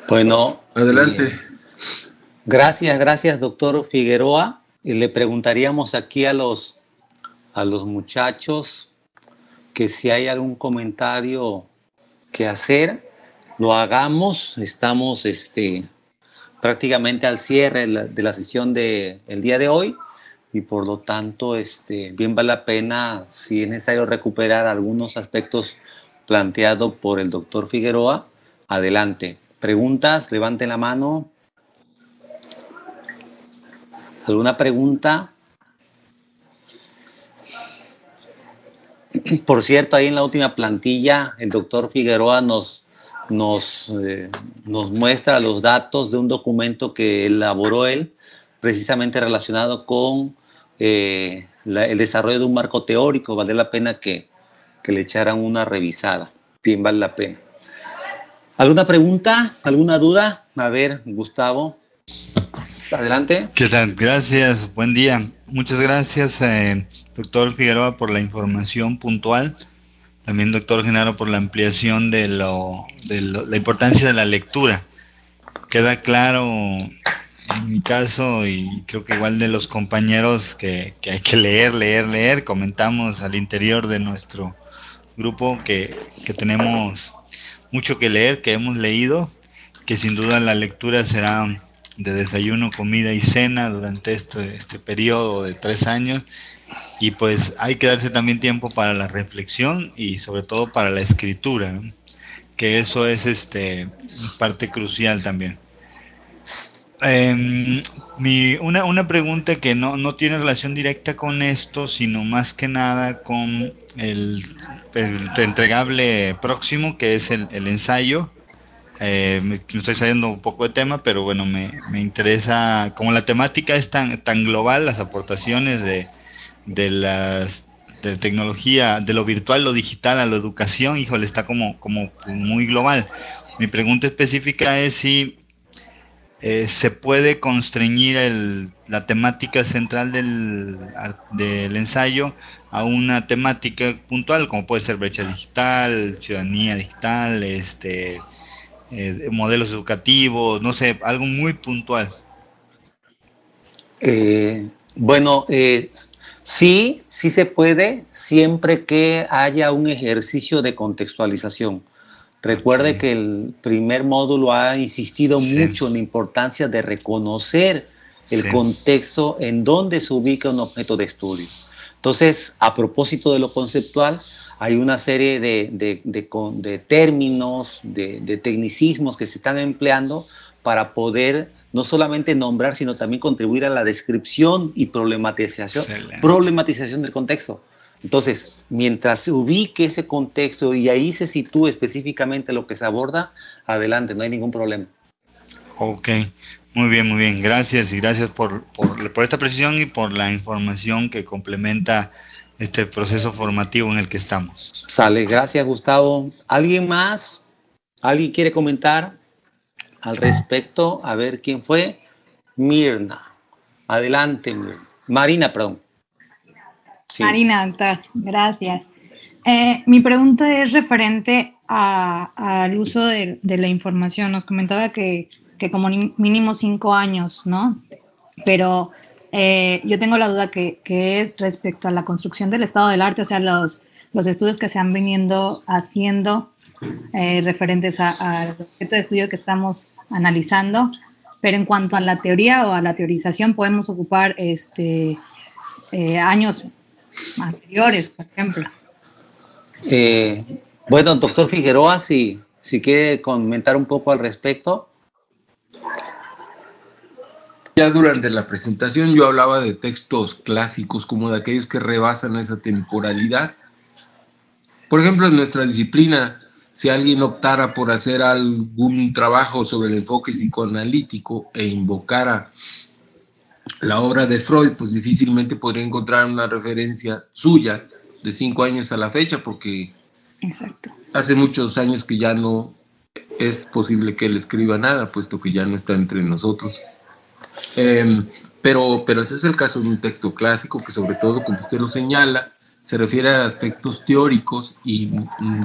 Bueno, adelante. Gracias, doctor Figueroa. Y le preguntaríamos aquí a los muchachos que si hay algún comentario que hacer, lo hagamos. Estamos prácticamente al cierre de la sesión del día de hoy y por lo tanto bien vale la pena, si es necesario recuperar algunos aspectos planteados por el doctor Figueroa. Adelante. ¿Preguntas? Levanten la mano. ¿Alguna pregunta? Por cierto, ahí en la última plantilla, el doctor Figueroa nos muestra los datos de un documento que elaboró él, precisamente relacionado con el desarrollo de un marco teórico. Vale la pena que le echaran una revisada. Bien, vale la pena. ¿Alguna pregunta? ¿Alguna duda? A ver, Gustavo. Adelante. ¿Qué tal? Gracias, buen día. Muchas gracias, doctor Figueroa, por la información puntual. También, doctor Genaro, por la ampliación de la importancia de la lectura. Queda claro, en mi caso, y creo que igual de los compañeros, que hay que leer. Comentamos al interior de nuestro grupo que tenemos mucho que leer, que hemos leído, que sin duda la lectura será de desayuno, comida y cena durante este periodo de 3 años, y pues hay que darse también tiempo para la reflexión y sobre todo para la escritura, ¿no? Que eso es parte crucial también. Una pregunta que no tiene relación directa con esto, sino más que nada con el entregable próximo, que es el ensayo. Me estoy saliendo un poco de tema, pero bueno, me interesa, como la temática es tan global, las aportaciones de la tecnología, de lo virtual, lo digital a la educación, híjole, está como muy global. Mi pregunta específica es si se puede constreñir la temática central del ensayo a una temática puntual, como puede ser brecha digital, ciudadanía digital, modelos educativos, no sé, algo muy puntual. Bueno, sí se puede, siempre que haya un ejercicio de contextualización. Recuerde que el primer módulo ha insistido mucho en la importancia de reconocer el contexto en donde se ubica un objeto de estudio. Entonces, a propósito de lo conceptual, hay una serie de términos, de tecnicismos que se están empleando para poder no solamente nombrar, sino también contribuir a la descripción y problematización del contexto. Entonces, mientras se ubique ese contexto y ahí se sitúe específicamente lo que se aborda, adelante, no hay ningún problema. Ok, muy bien, gracias y gracias por esta precisión y por la información que complementa este proceso formativo en el que estamos. Sale, gracias Gustavo. ¿Alguien más? ¿Alguien quiere comentar al respecto? A ver quién fue. Mirna. Adelante, Mirna. Marina, perdón. Sí. Marina, doctor, gracias. Mi pregunta es referente al uso de la información. Nos comentaba que como mínimo 5 años, ¿no? Pero yo tengo la duda que es respecto a la construcción del estado del arte, o sea, los estudios que se han venido haciendo referentes al objeto de estudio que estamos analizando, pero en cuanto a la teoría o a la teorización podemos ocupar años anteriores, por ejemplo. Bueno, doctor Figueroa, si quiere comentar un poco al respecto. Ya durante la presentación yo hablaba de textos clásicos como de aquellos que rebasan esa temporalidad. Por ejemplo, en nuestra disciplina, si alguien optara por hacer algún trabajo sobre el enfoque psicoanalítico e invocara la obra de Freud, pues difícilmente podría encontrar una referencia suya de 5 años a la fecha, porque hace muchos años que ya no es posible que él escriba nada, puesto que ya no está entre nosotros. Pero ese es el caso de un texto clásico que, sobre todo, como usted lo señala, se refiere a aspectos teóricos y,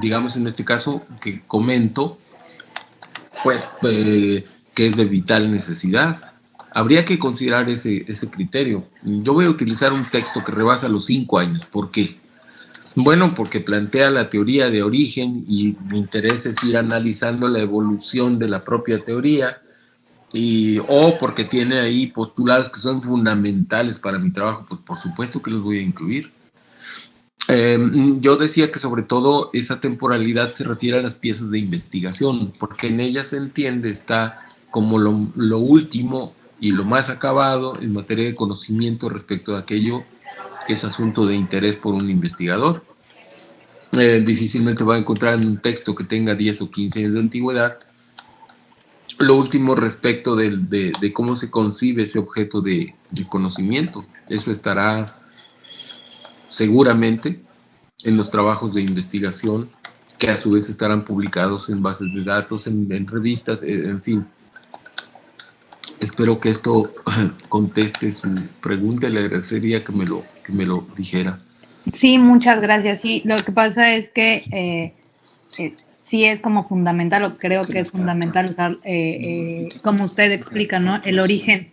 digamos, en este caso que comento, pues que es de vital necesidad. Habría que considerar ese criterio. Yo voy a utilizar un texto que rebasa los 5 años. ¿Por qué? Bueno, porque plantea la teoría de origen y mi interés es ir analizando la evolución de la propia teoría, o porque tiene ahí postulados que son fundamentales para mi trabajo, pues por supuesto que los voy a incluir. Yo decía que sobre todo esa temporalidad se refiere a las piezas de investigación, porque en ellas se entiende, está como lo último y lo más acabado en materia de conocimiento respecto a aquello que es asunto de interés por un investigador. Difícilmente va a encontrar en un texto que tenga 10 o 15 años de antigüedad lo último respecto de cómo se concibe ese objeto de conocimiento. Eso estará seguramente en los trabajos de investigación, que a su vez estarán publicados en bases de datos, en revistas, en fin. Espero que esto conteste su pregunta y le agradecería que me lo dijera. Sí, muchas gracias. Sí, lo que pasa es que sí es como fundamental, o creo que es fundamental usar, como usted explica, ¿no? El origen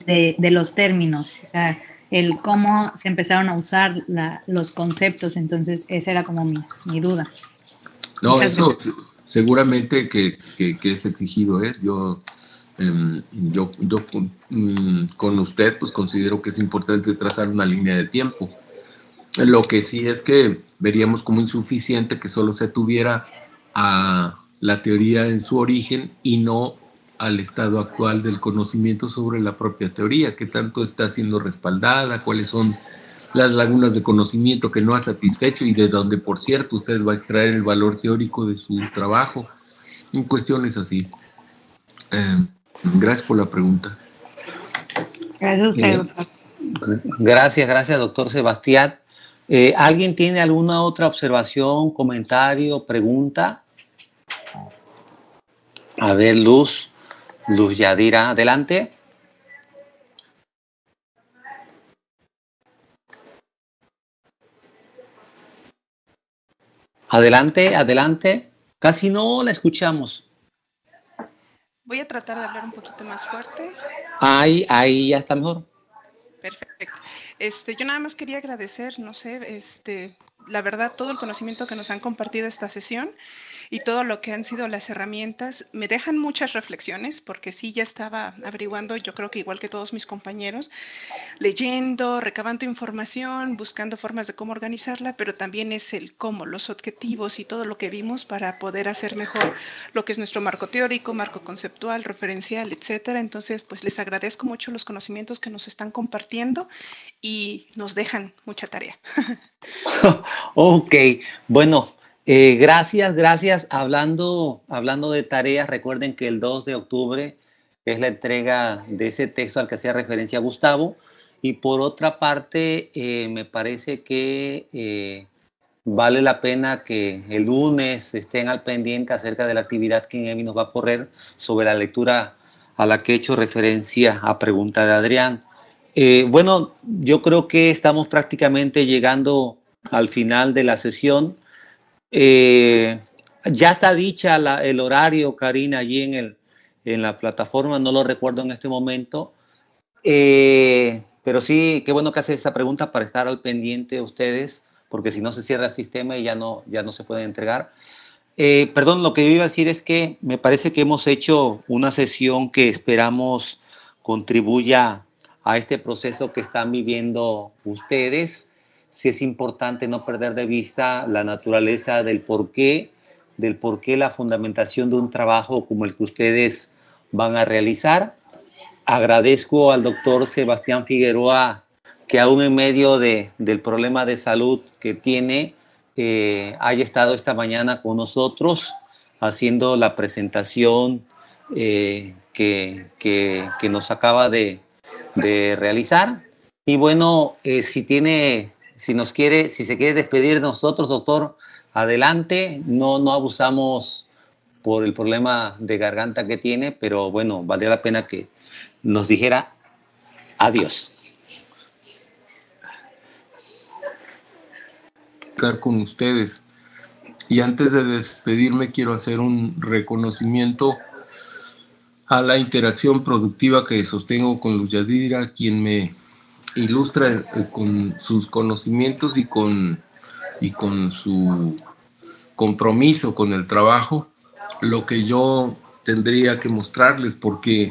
de los términos, o sea, el cómo se empezaron a usar los conceptos. Entonces, esa era como mi duda. No, eso seguramente que es exigido, ¿eh? Yo con usted pues considero que es importante trazar una línea de tiempo. Lo que sí es que veríamos como insuficiente que solo se tuviera a la teoría en su origen y no al estado actual del conocimiento sobre la propia teoría, qué tanto está siendo respaldada, cuáles son las lagunas de conocimiento que no ha satisfecho y de donde, por cierto, usted va a extraer el valor teórico de su trabajo, en cuestiones así. Gracias por la pregunta. Gracias a usted, doctor. Gracias, doctor Sebastián. ¿Alguien tiene alguna otra observación, comentario, pregunta? A ver, Luz Yadira, adelante. Adelante. Casi no la escuchamos. Voy a tratar de hablar un poquito más fuerte. Ahí ya está mejor. Perfecto. Yo nada más quería agradecer, no sé, la verdad, todo el conocimiento que nos han compartido esta sesión. y todo lo que han sido las herramientas me dejan muchas reflexiones, porque sí, ya estaba averiguando, yo creo que igual que todos mis compañeros, leyendo, recabando información, buscando formas de cómo organizarla, pero también es el cómo, los objetivos y todo lo que vimos para poder hacer mejor lo que es nuestro marco teórico, marco conceptual, referencial, etcétera. Entonces, pues les agradezco mucho los conocimientos que nos están compartiendo y nos dejan mucha tarea. Ok, bueno, gracias. Hablando de tareas, recuerden que el 2 de octubre es la entrega de ese texto al que hacía referencia Gustavo. Y por otra parte, me parece que vale la pena que el lunes estén al pendiente acerca de la actividad que Ingevi nos va a correr sobre la lectura a la que he hecho referencia a pregunta de Adrián. Bueno, yo creo que estamos prácticamente llegando al final de la sesión. Ya está dicha el horario, Karina, allí en la plataforma, no lo recuerdo en este momento. Pero sí, qué bueno que hace esa pregunta para estar al pendiente ustedes, porque si no se cierra el sistema y ya no se pueden entregar. Perdón, lo que yo iba a decir es que me parece que hemos hecho una sesión que esperamos contribuya a este proceso que están viviendo ustedes. Sí es importante no perder de vista la naturaleza del porqué la fundamentación de un trabajo como el que ustedes van a realizar. Agradezco al doctor Sebastián Figueroa que aún en medio del problema de salud que tiene, haya estado esta mañana con nosotros haciendo la presentación que nos acaba de realizar. Y bueno, si se quiere despedir de nosotros, doctor, adelante. No abusamos por el problema de garganta que tiene, pero bueno, valdría la pena que nos dijera adiós. Con ustedes. Y antes de despedirme, quiero hacer un reconocimiento a la interacción productiva que sostengo con Luz Yadira, quien me ilustra con sus conocimientos y con su compromiso con el trabajo, lo que yo tendría que mostrarles, porque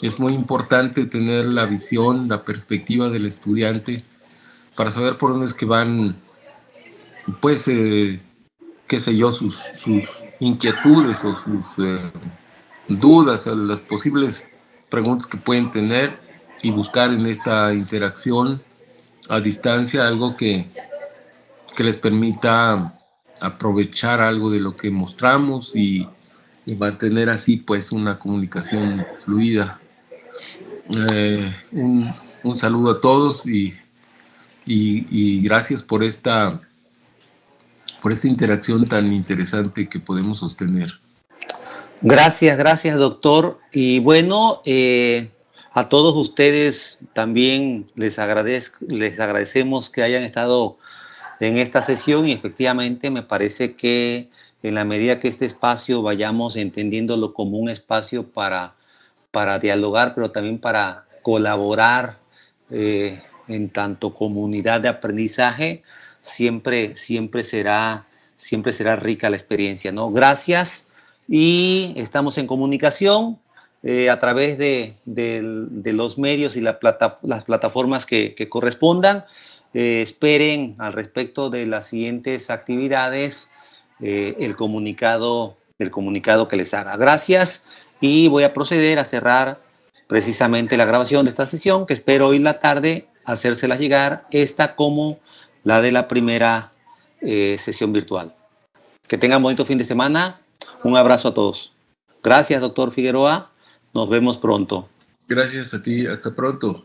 es muy importante tener la visión, la perspectiva del estudiante para saber por dónde es que van, pues, qué sé yo, sus inquietudes o sus dudas, las posibles preguntas que pueden tener, y buscar en esta interacción a distancia algo que les permita aprovechar algo de lo que mostramos y mantener así pues una comunicación fluida. Un saludo a todos y gracias por esta interacción tan interesante que podemos sostener. Gracias, doctor. Y bueno, a todos ustedes también les agradecemos que hayan estado en esta sesión, y efectivamente me parece que en la medida que este espacio vayamos entendiéndolo como un espacio para dialogar, pero también para colaborar en tanto comunidad de aprendizaje, siempre será rica la experiencia, ¿no? Gracias, y estamos en comunicación a través de los medios y las plataformas que correspondan. Esperen al respecto de las siguientes actividades el comunicado que les haga. Gracias, y voy a proceder a cerrar precisamente la grabación de esta sesión, que espero hoy en la tarde hacérselas llegar, esta como la de la primera sesión virtual. Que tengan bonito fin de semana. Un abrazo a todos. Gracias, doctor Figueroa. Nos vemos pronto. Gracias a ti. Hasta pronto.